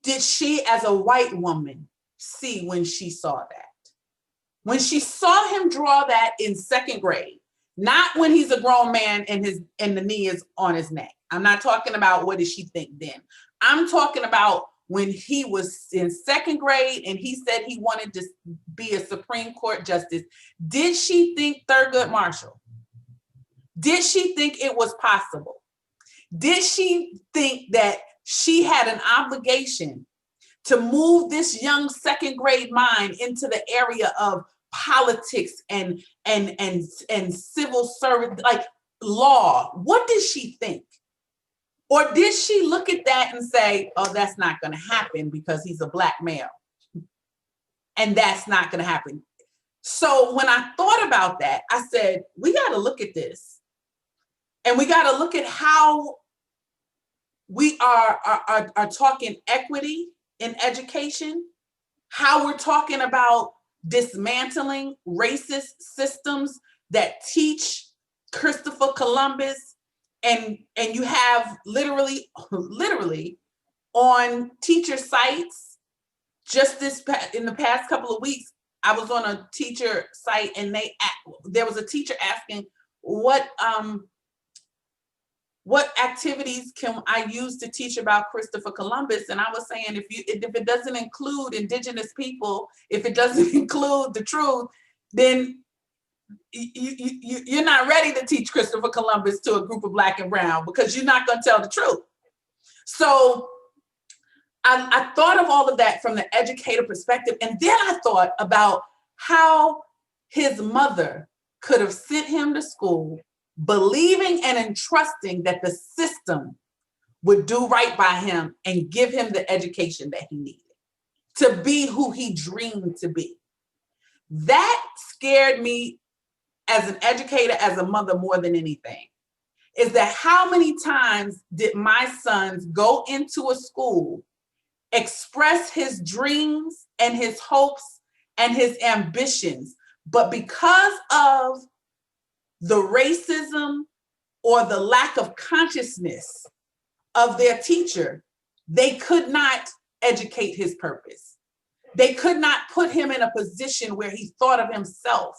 did she as a white woman see when she saw that? When she saw him draw that in second grade, not when he's a grown man and the knee is on his neck. I'm not talking about what did she think then. I'm talking about when he was in second grade and he said he wanted to be a Supreme Court justice. Did she think Thurgood Marshall? Did she think it was possible? Did she think that she had an obligation to move this young second grade mind into the area of politics and civil service, like law? What did she think? Or did she look at that and say, oh, that's not going to happen because he's a Black male? And that's not going to happen. So when I thought about that, I said, we got to look at this. And we got to look at how we are talking equity in education, how we're talking about dismantling racist systems that teach Christopher Columbus, and you have literally on teacher sites. Just in the past couple of weeks, I was on a teacher site, and there was a teacher asking what activities can I use to teach about Christopher Columbus? And I was saying, if it doesn't include Indigenous people, if it doesn't include the truth, then you're not ready to teach Christopher Columbus to a group of Black and brown, because you're not going to tell the truth. So I thought of all of that from the educator perspective. And then I thought about how his mother could have sent him to school believing and entrusting that the system would do right by him and give him the education that he needed to be who he dreamed to be. That scared me as an educator, as a mother, more than anything, is that how many times did my sons go into a school, express his dreams and his hopes and his ambitions, but because of the racism or the lack of consciousness of their teacher, they could not educate his purpose. They could not put him in a position where he thought of himself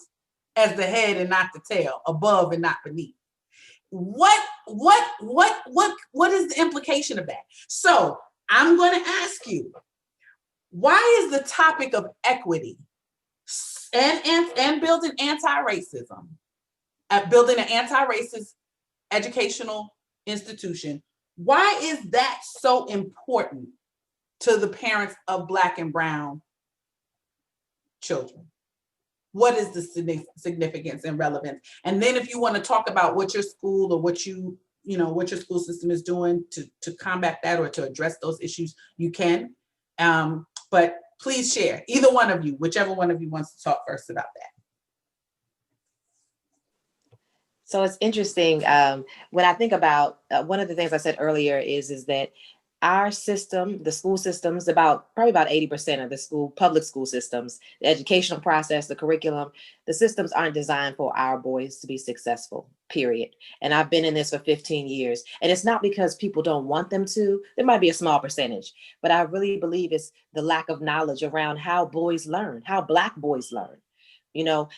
as the head and not the tail, above and not beneath. What is the implication of that? So I'm going to ask you, why is the topic of equity and building anti-racism, building an anti-racist educational institution, why is that so important to the parents of Black and brown children? What is the significance and relevance? And then if you want to talk about what your school or what your school system is doing to combat that or to address those issues, you can. But please share, either one of you, whichever one of you wants to talk first about that. So it's interesting. When I think about one of the things I said earlier is that our system, the school systems, probably about 80% of the public school systems, the educational process, the curriculum, the systems aren't designed for our boys to be successful, period. And I've been in this for 15 years. And it's not because people don't want them to. There might be a small percentage, but I really believe it's the lack of knowledge around how boys learn, how Black boys learn.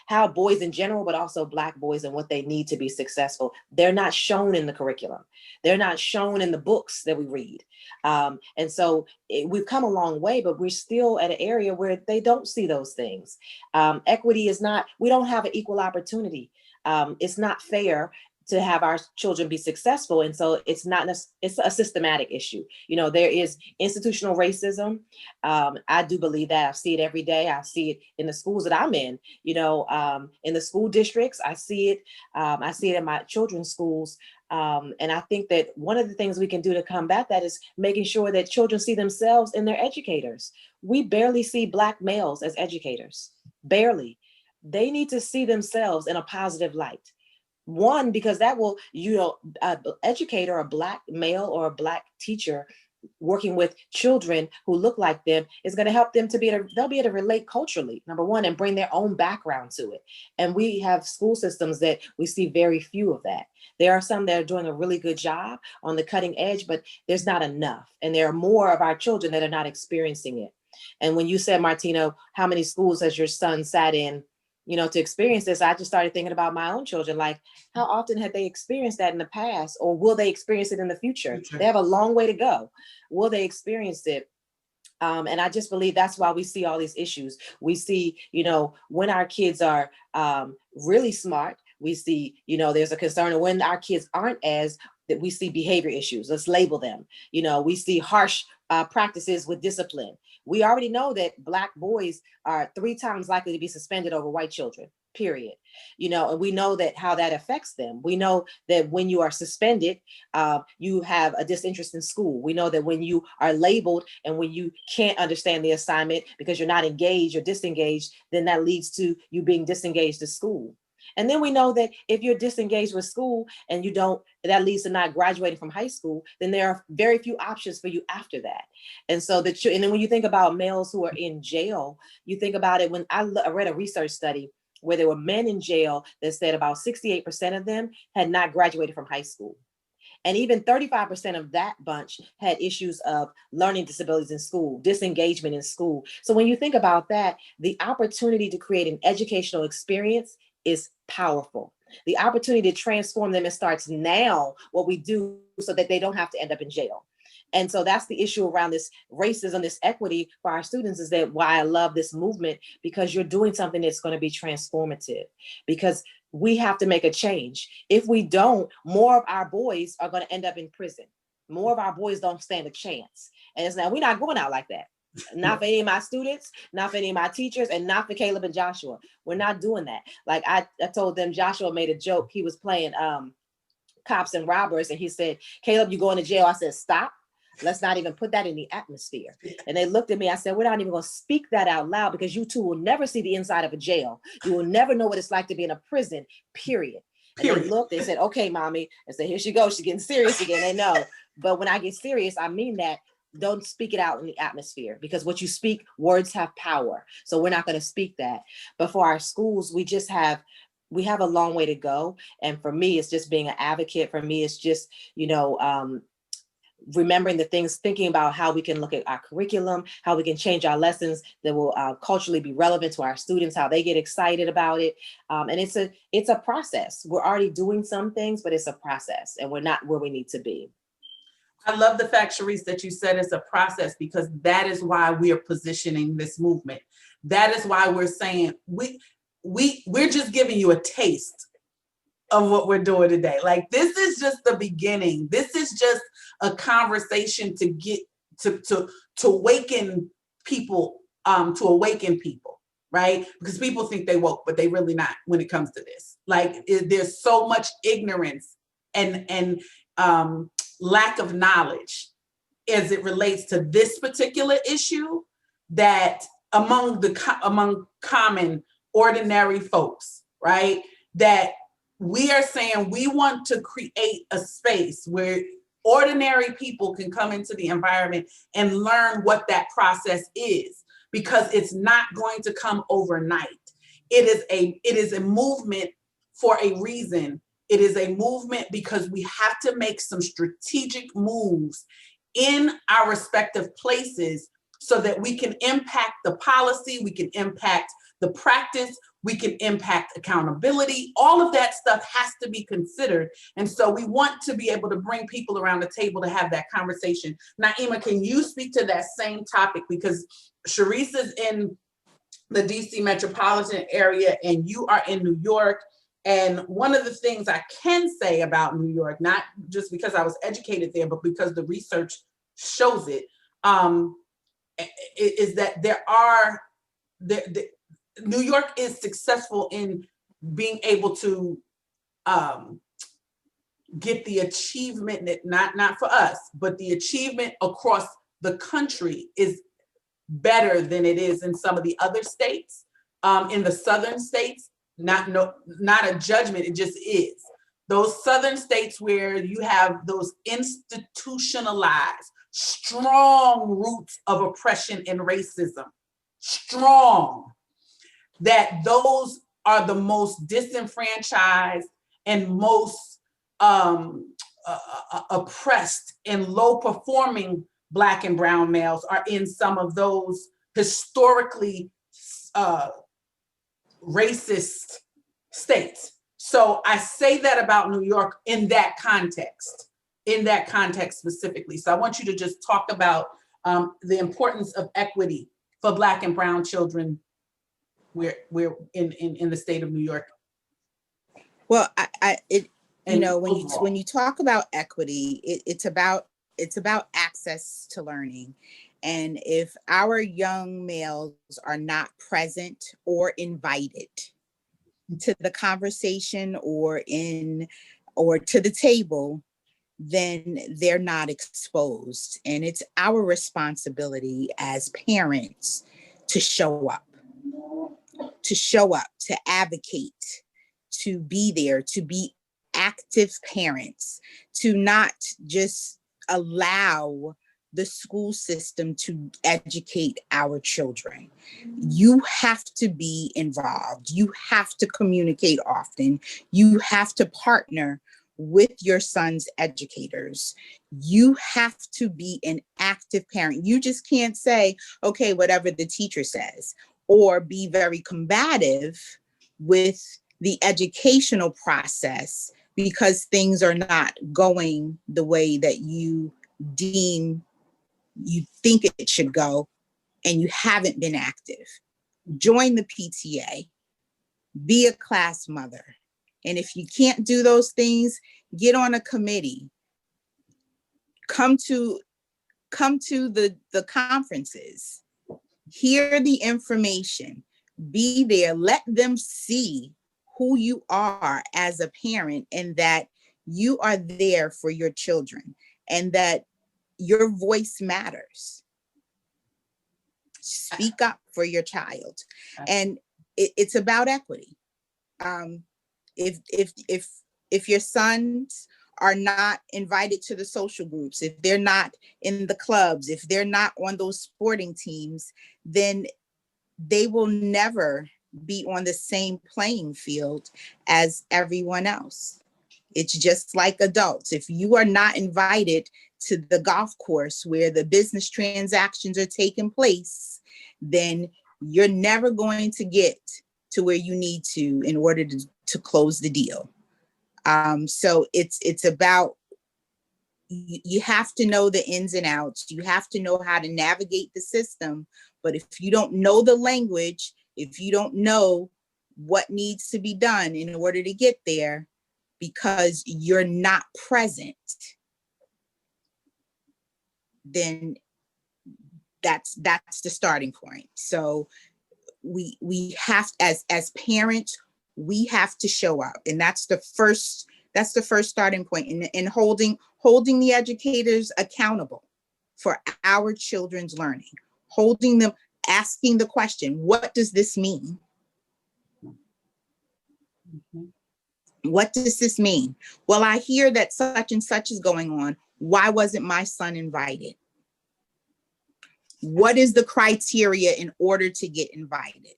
How boys in general, but also Black boys and what they need to be successful. They're not shown in the curriculum. They're not shown in the books that we read. And so we've come a long way, but we're still at an area where they don't see those things. Equity is not, we don't have an equal opportunity. It's not fair to have our children be successful. And so it's a systematic issue. There is institutional racism. I do believe that. I see it every day. I see it in the schools that I'm in, in the school districts. I see it in my children's schools. And I think that one of the things we can do to combat that is making sure that children see themselves in their educators. We barely see Black males as educators, barely. They need to see themselves in a positive light. One, because that will, an educator, a Black male or a Black teacher working with children who look like them is going to help them they'll be able to relate culturally, number one, and bring their own background to it. And we have school systems that we see very few of that. There are some that are doing a really good job on the cutting edge, but there's not enough. And there are more of our children that are not experiencing it. And when you said, Martino, how many schools has your son sat in, to experience this, I just started thinking about my own children. Like, how often have they experienced that in the past, or will they experience it in the future? They have a long way to go. Will they experience it? And I just believe that's why we see all these issues. We see, when our kids are really smart, we see, there's a concern. And when our kids aren't that we see behavior issues. Let's label them. We see harsh practices with discipline. We already know that Black boys are 3 times likely to be suspended over white children, period. And we know that how that affects them. We know that when you are suspended, you have a disinterest in school. We know that when you are labeled and when you can't understand the assignment because you're not engaged or disengaged, then that leads to you being disengaged to school. And then we know that if you're disengaged with school and that leads to not graduating from high school, then there are very few options for you after that. And so and then when you think about males who are in jail, you think about it. When I read a research study where there were men in jail that said about 68% of them had not graduated from high school. And even 35% of that bunch had issues of learning disabilities in school, disengagement in school. So when you think about that, the opportunity to create an educational experience is powerful. The opportunity to transform them, it starts now, what we do so that they don't have to end up in jail. And so that's the issue around this racism, this equity for our students, is that why I love this movement, because you're doing something that's going to be transformative, because we have to make a change. If we don't, more of our boys are going to end up in prison. More of our boys don't stand a chance. And it's now, we're not going out like that. Not for any of my students, not for any of my teachers, and not for Caleb and Joshua. We're not doing that. Like I told them, Joshua made a joke. He was playing cops and robbers, and he said, Caleb, you going to jail? I said, stop. Let's not even put that in the atmosphere. And they looked at me. I said, we're not even going to speak that out loud, because you two will never see the inside of a jail. You will never know what it's like to be in a prison, period. And they looked, they said, okay, mommy. And said, here she goes. She's getting serious again. They know. But when I get serious, I mean that. Don't speak it out in the atmosphere, because what you speak, words have power. So we're not going to speak that. But for our schools, we have a long way to go. And for me, it's just being an advocate. For me, it's just, remembering the things, thinking about how we can look at our curriculum, how we can change our lessons that will culturally be relevant to our students, how they get excited about it. And it's a process. We're already doing some things, but it's a process, and we're not where we need to be. I love the fact, Charisse, that you said it's a process, because that is why we are positioning this movement. That is why we're saying we're just giving you a taste of what we're doing today. Like, this is just the beginning. This is just a conversation to get to awaken people, right? Because people think they woke, but they really not when it comes to this. Like, there's so much ignorance and lack of knowledge as it relates to this particular issue, that among common ordinary folks, right? That we are saying we want to create a space where ordinary people can come into the environment and learn what that process is, because it's not going to come overnight. It is a movement for a reason. It is a movement because we have to make some strategic moves in our respective places so that we can impact the policy, we can impact the practice, we can impact accountability. All of that stuff has to be considered. And so we want to be able to bring people around the table to have that conversation. Naima, can you speak to that same topic? Because Charisse is in the DC metropolitan area and you are in New York. And one of the things I can say about New York, not just because I was educated there, but because the research shows it, is that New York is successful in being able to get the achievement that not for us, but the achievement across the country is better than it is in some of the other states. In the southern states, not a judgment, it just is. Those southern states where you have those institutionalized, strong roots of oppression and racism, strong, that those are the most disenfranchised and most oppressed and low performing Black and brown males are in some of those historically racist states. So I say that about New York in that context specifically. So I want you to just talk about the importance of equity for Black and brown children we're in the state of New York. Well, when you talk about equity, it's about access to learning. And if our young males are not present or invited to the conversation or to the table, then they're not exposed. And it's our responsibility as parents to show up, to advocate, to be there, to be active parents, to not just allow the school system to educate our children. You have to be involved. You have to communicate often. You have to partner with your son's educators. You have to be an active parent. You just can't say, okay, whatever the teacher says, or be very combative with the educational process because things are not going the way that you think it should go and you haven't been active. Join the PTA, be a class mother. And if you can't do those things, get on a committee. Come to the conferences, hear the information, be there, let them see who you are as a parent and that you are there for your children and that your voice matters. Speak up for your child. And it's about equity. If your sons are not invited to the social groups, if they're not in the clubs, if they're not on those sporting teams, then they will never be on the same playing field as everyone else. It's just like adults. If you are not invited to the golf course where the business transactions are taking place, then you're never going to get to where you need to in order to close the deal. So it's about, you have to know the ins and outs. You have to know how to navigate the system. But if you don't know the language, if you don't know what needs to be done in order to get there, because you're not present, then that's the starting point. So we have, as parents, we have to show up, and that's the first starting point in holding the educators accountable for our children's learning, holding them, asking the question, what does this mean? What does this mean? Well, I hear that such and such is going on. Why wasn't my son invited? What is the criteria in order to get invited?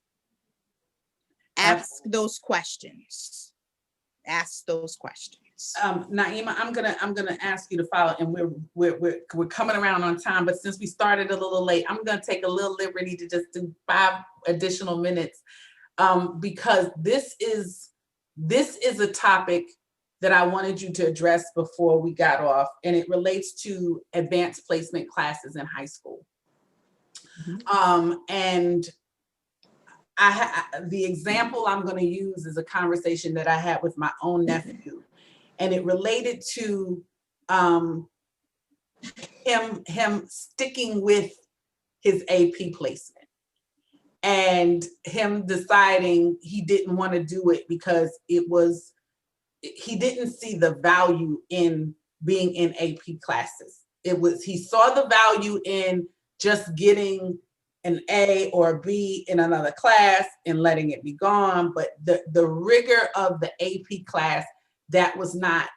Ask those questions. Ask those questions. Naima, I'm gonna ask you to follow, and we're coming around on time, but since we started a little late, I'm gonna take a little liberty to just do 5 additional minutes, because this is a topic that I wanted you to address before we got off, and it relates to advanced placement classes in high school. And the example I'm going to use is a conversation that I had with my own nephew, and it related to him sticking with his AP placement and him deciding he didn't want to do it because he didn't see the value in being in AP classes. He saw the value in just getting an A or a B in another class and letting it be gone. But the rigor of the AP class, that was not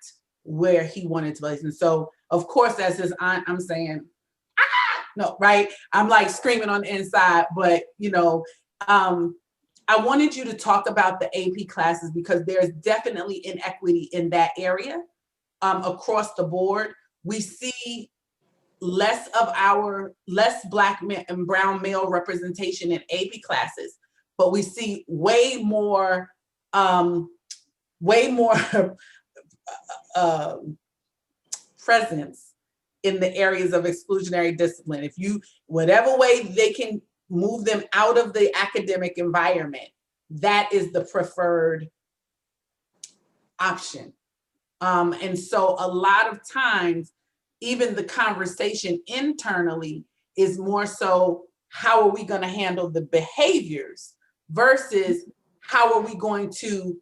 where he wanted to place. And so, of course, as his aunt, I'm saying, no, right? I'm like screaming on the inside, but I wanted you to talk about the AP classes because there's definitely inequity in that area across the board. We see less Black and brown male representation in AP classes, but we see way more presence in the areas of exclusionary discipline. Whatever way they can move them out of the academic environment, that is the preferred option. And so a lot of times, even the conversation internally is more so, how are we going to handle the behaviors versus how are we going to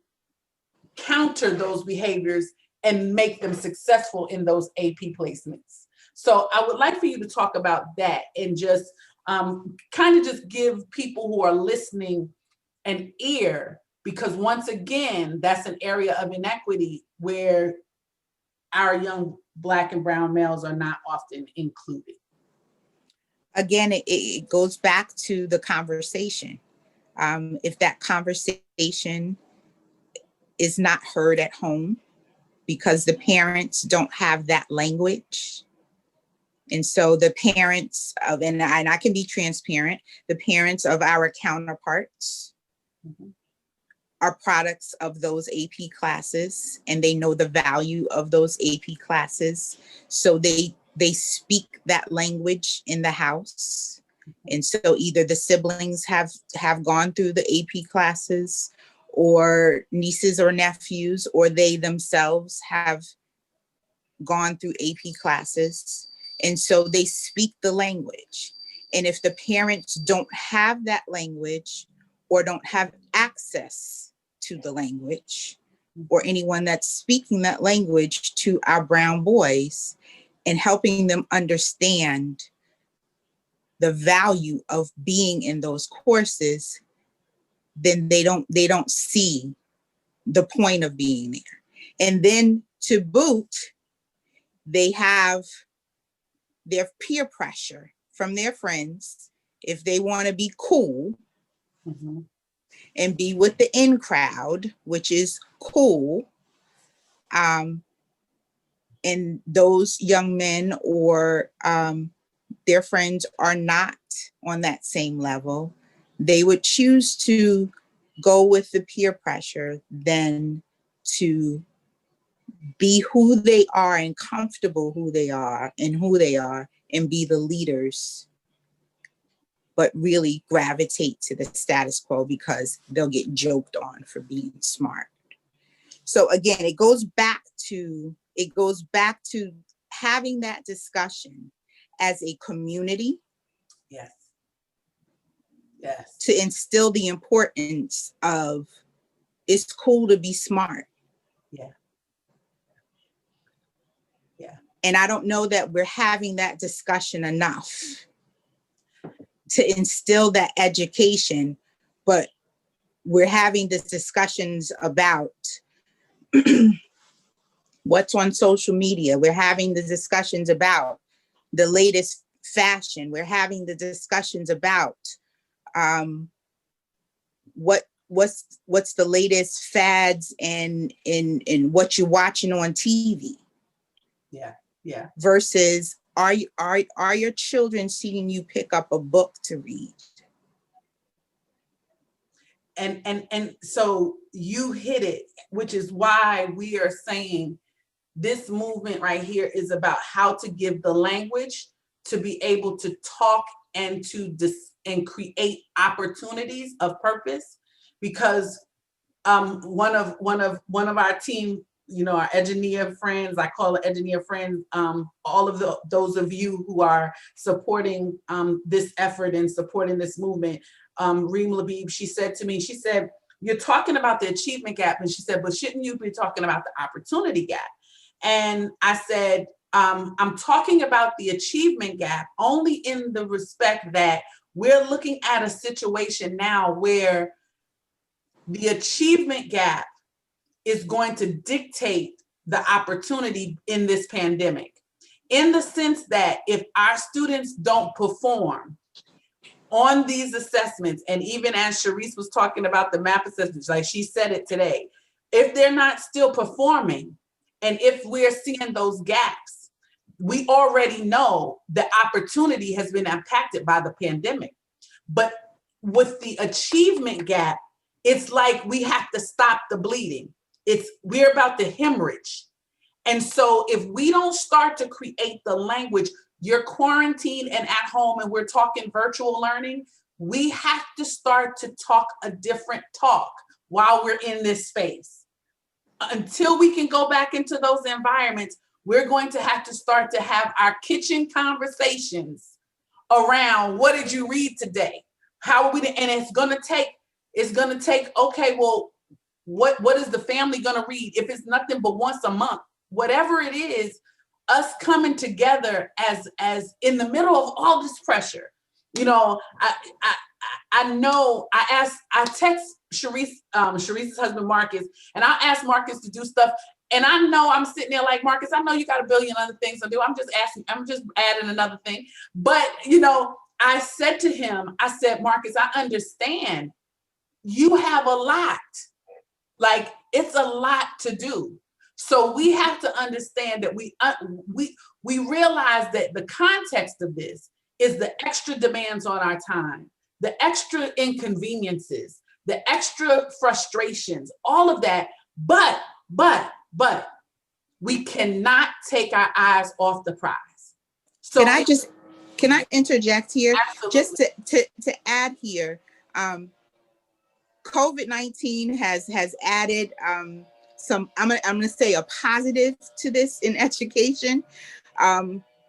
counter those behaviors and make them successful in those AP placements. So I would like for you to talk about that and just kind of just give people who are listening an ear, because once again, that's an area of inequity where our young Black and brown males are not often included. Again, it goes back to the conversation. If that conversation is not heard at home because the parents don't have that language, and so the parents of, and I can be transparent, the parents of our counterparts are products of those AP classes, and they know the value of those AP classes. So they speak that language in the house. And so either the siblings have gone through the AP classes, or nieces or nephews, or they themselves have gone through AP classes. And so they speak the language. And if the parents don't have that language or don't have access to the language, or anyone that's speaking that language to our brown boys and helping them understand the value of being in those courses, then they don't see the point of being there. And then to boot, they have their peer pressure from their friends if they want to be cool and be with the in crowd, which is cool. And those young men or their friends are not on that same level, they would choose to go with the peer pressure than to be who they are and comfortable who they are and be the leaders, but really gravitate to the status quo because they'll get joked on for being smart. So again, it goes back to having that discussion as a community. Yes. Yes. To instill the importance of, it's cool to be smart. Yeah. Yeah. And I don't know that we're having that discussion enough to instill that education, but we're having these discussions about what's on social media. We're having the discussions about the latest fashion. We're having the discussions about what's the latest fads and in what you're watching on TV. Yeah. Versus are your children seeing you pick up a book to read? And so you hit it, which is why we are saying this movement right here is about how to give the language to be able to talk and to and create opportunities of purpose. Because one of our team, our Edunia friends, I call it Edunia friends, all of those of you who are supporting this effort and supporting this movement, Reem Labib, she said to me, she said, you're talking about the achievement gap. And she said, but shouldn't you be talking about the opportunity gap? And I said, I'm talking about the achievement gap only in the respect that we're looking at a situation now where the achievement gap is going to dictate the opportunity in this pandemic, in the sense that if our students don't perform on these assessments, and even as Charisse was talking about the MAP assessments, like she said it today, if they're not still performing, and if we're seeing those gaps, we already know the opportunity has been impacted by the pandemic. But with the achievement gap, it's like we have to stop the bleeding. We're about to hemorrhage. And so if we don't start to create the language, you're quarantined and at home and we're talking virtual learning, we have to start to talk a different talk while we're in this space. Until we can go back into those environments, we're going to have to start to have our kitchen conversations around what did you read today? How are we, and it's gonna take, okay, well, what is the family gonna read? If it's nothing but once a month, whatever it is, us coming together as in the middle of all this pressure. I know I text Charisse's husband Marcus, and I asked Marcus to do stuff. And I know I'm sitting there like, Marcus, I know you got a billion other things to do. I'm just adding another thing. But I said to him, I said, Marcus, I understand you have a lot. Like, it's a lot to do. So we have to understand that we realize that the context of this is the extra demands on our time, the extra inconveniences, the extra frustrations, all of that. But we cannot take our eyes off the prize. So can I interject here? Absolutely. Just to add here, COVID-19 has added some, I'm gonna say a positive to this in education,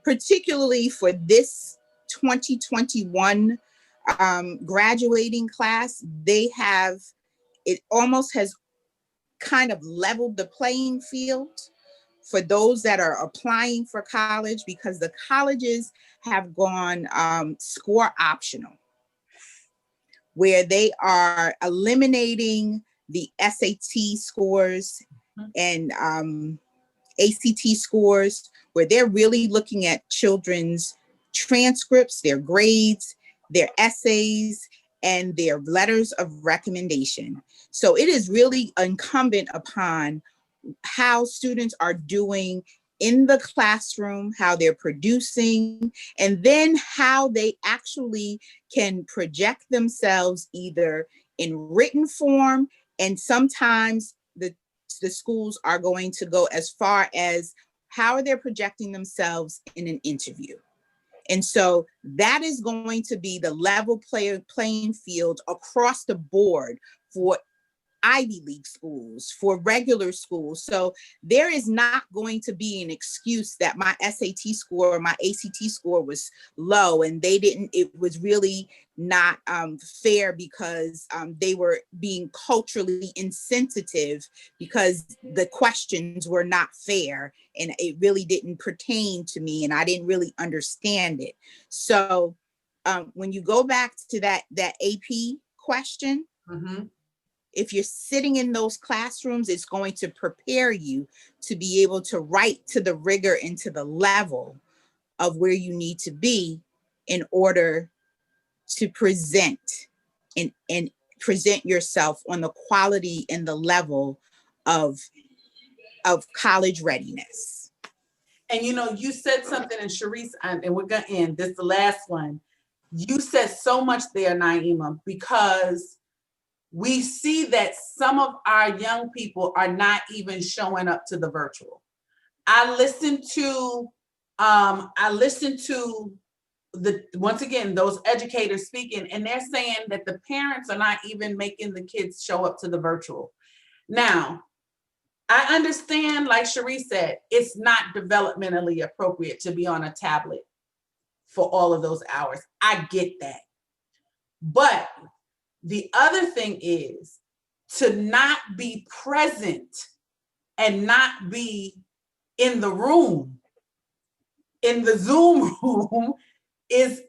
particularly for this 2021 graduating class. It almost has kind of leveled the playing field for those that are applying for college, because the colleges have gone score optional, where they are eliminating the SAT scores and ACT scores, where they're really looking at children's transcripts, their grades, their essays, and their letters of recommendation. So it is really incumbent upon how students are doing in the classroom, how they're producing, and then how they actually can project themselves either in written form, and sometimes the schools are going to go as far as how are they projecting themselves in an interview. And so that is going to be the level playing field across the board for Ivy League schools, for regular schools. So there is not going to be an excuse that my SAT score or my ACT score was low and it was really not fair because they were being culturally insensitive because the questions were not fair and it really didn't pertain to me and I didn't really understand it. So when you go back to that AP question, If you're sitting in those classrooms, it's going to prepare you to be able to write to the rigor and to the level of where you need to be in order to present and present yourself on the quality and the level of college readiness. And you know, you said something, and Charisse, and we're gonna end. This is the last one. You said so much there, Naima, because we see that some of our young people are not even showing up to the virtual. I listened to once again, those educators speaking, and they're saying that the parents are not even making the kids show up to the virtual. Now, I understand, like Charisse said, it's not developmentally appropriate to be on a tablet for all of those hours. I get that. But the other thing is to not be present and not be in the room, in the Zoom room, is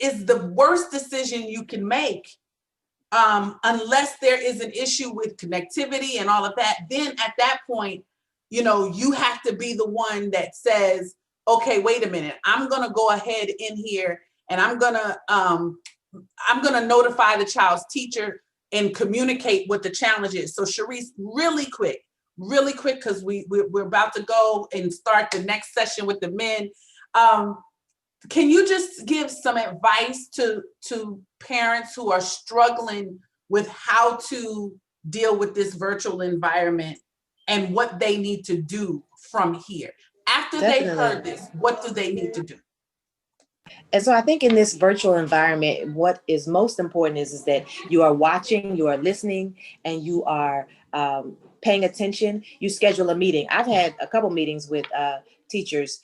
the worst decision you can make. Unless there is an issue with connectivity and all of that, then at that point, you know, you have to be the one that says, okay, wait a minute, I'm gonna go ahead in here and I'm gonna notify the child's teacher and communicate what the challenge is. So Charisse, really quick, because we're about to go and start the next session with the men. Can you just give some advice to parents who are struggling with how to deal with this virtual environment and what they need to do from here? After they've heard this, what do they need to do? And so I think in this virtual environment, what is most important is that you are watching, you are listening, and you are paying attention. You schedule a meeting. I've had a couple meetings with teachers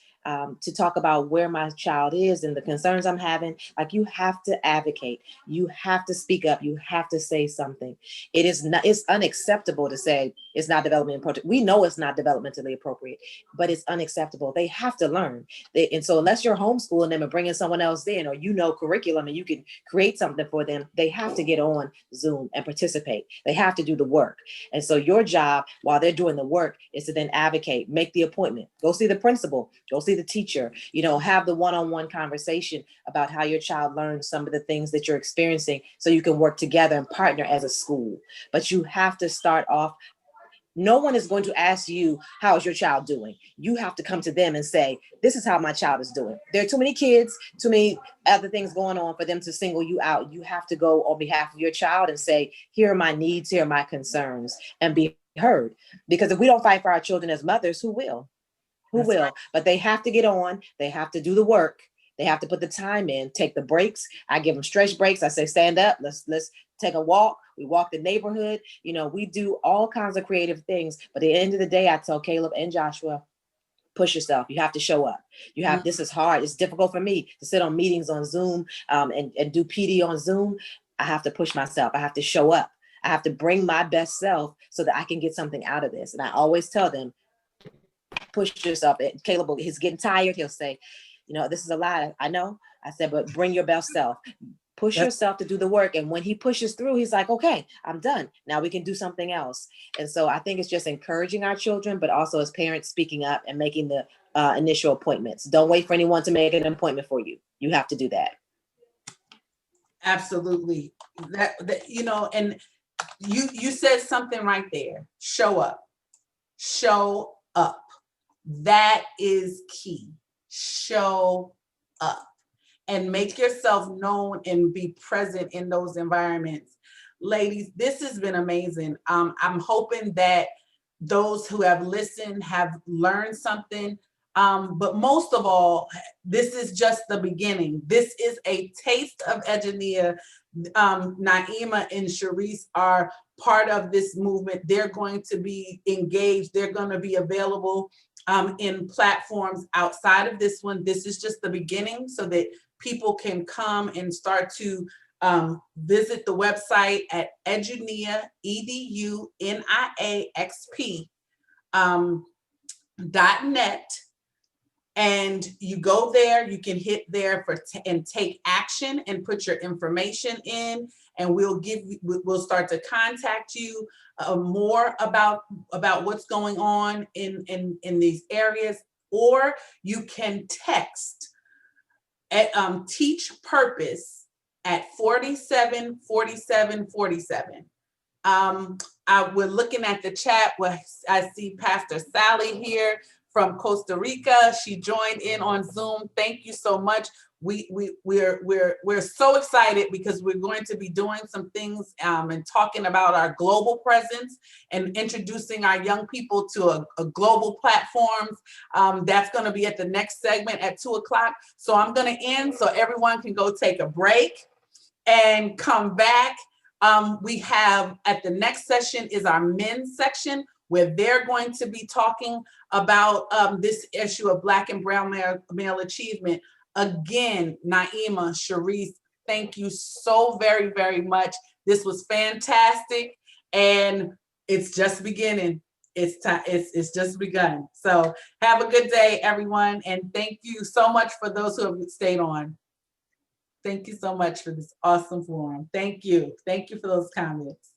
to talk about where my child is and the concerns I'm having. Like, you have to advocate. You have to speak up. You have to say something. It's unacceptable to say it's not developmentally appropriate. We know it's not developmentally appropriate, but it's unacceptable. They have to learn. And so unless you're homeschooling them and bringing someone else in, or curriculum and you can create something for them, they have to get on Zoom and participate. They have to do the work. And so your job while they're doing the work is to then advocate, make the appointment, go see the principal, go see the teacher, have the one-on-one conversation about how your child learns some of the things that you're experiencing so you can work together and partner as a school. But you have to start off. No one is going to ask you, how is your child doing? You have to come to them and say, this is how my child is doing. There are too many kids, too many other things going on for them to single you out. You have to go on behalf of your child and say, here are my needs, here are my concerns, and be heard. Because if we don't fight for our children as mothers, who will? Who will? Right. But they have to get on. They have to do the work. They have to put the time in, take the breaks. I give them stretch breaks. I say, stand up. Let's take a walk. We walk the neighborhood. We do all kinds of creative things. But at the end of the day, I tell Caleb and Joshua, push yourself. You have to show up. This is hard. It's difficult for me to sit on meetings on Zoom and do PD on Zoom. I have to push myself. I have to show up. I have to bring my best self so that I can get something out of this. And I always tell them, push yourself. Caleb, he's getting tired. He'll say, this is a lot. I know. I said, but bring your best self. Push yourself to do the work. And when he pushes through, he's like, okay, I'm done. Now we can do something else. And so I think it's just encouraging our children, but also as parents speaking up and making the initial appointments. Don't wait for anyone to make an appointment for you. You have to do that. Absolutely. That and you said something right there. Show up. Show up. That is key. Show up and make yourself known and be present in those environments. Ladies, this has been amazing. I'm hoping that those who have listened have learned something. But most of all, this is just the beginning. This is a taste of Edunia. Naima and Charisse are part of this movement. They're going to be engaged. They're going to be available in platforms outside of this one. This is just the beginning so that people can come and start to visit the website at Edunia, EDUNIAXP.net And you go there, you can hit there and take action and put your information in, and we'll start to contact you more about what's going on in these areas. Or you can text at teach purpose at 474747. We're looking at the chat where I see Pastor Sally here from Costa Rica. She joined in on Zoom. Thank you so much. We're so excited because we're going to be doing some things and talking about our global presence and introducing our young people to a global platforms. That's going to be at the next segment at 2 o'clock. So I'm going to end so everyone can go take a break and come back. We have at the next session is our men's section, where they're going to be talking about this issue of Black and brown male achievement. Again, Naima, Charisse, thank you so very, very much. This was fantastic, and it's just beginning. It's time. It's just begun. So have a good day, everyone, and thank you so much for those who have stayed on. Thank you so much for this awesome forum. Thank you. Thank you for those comments.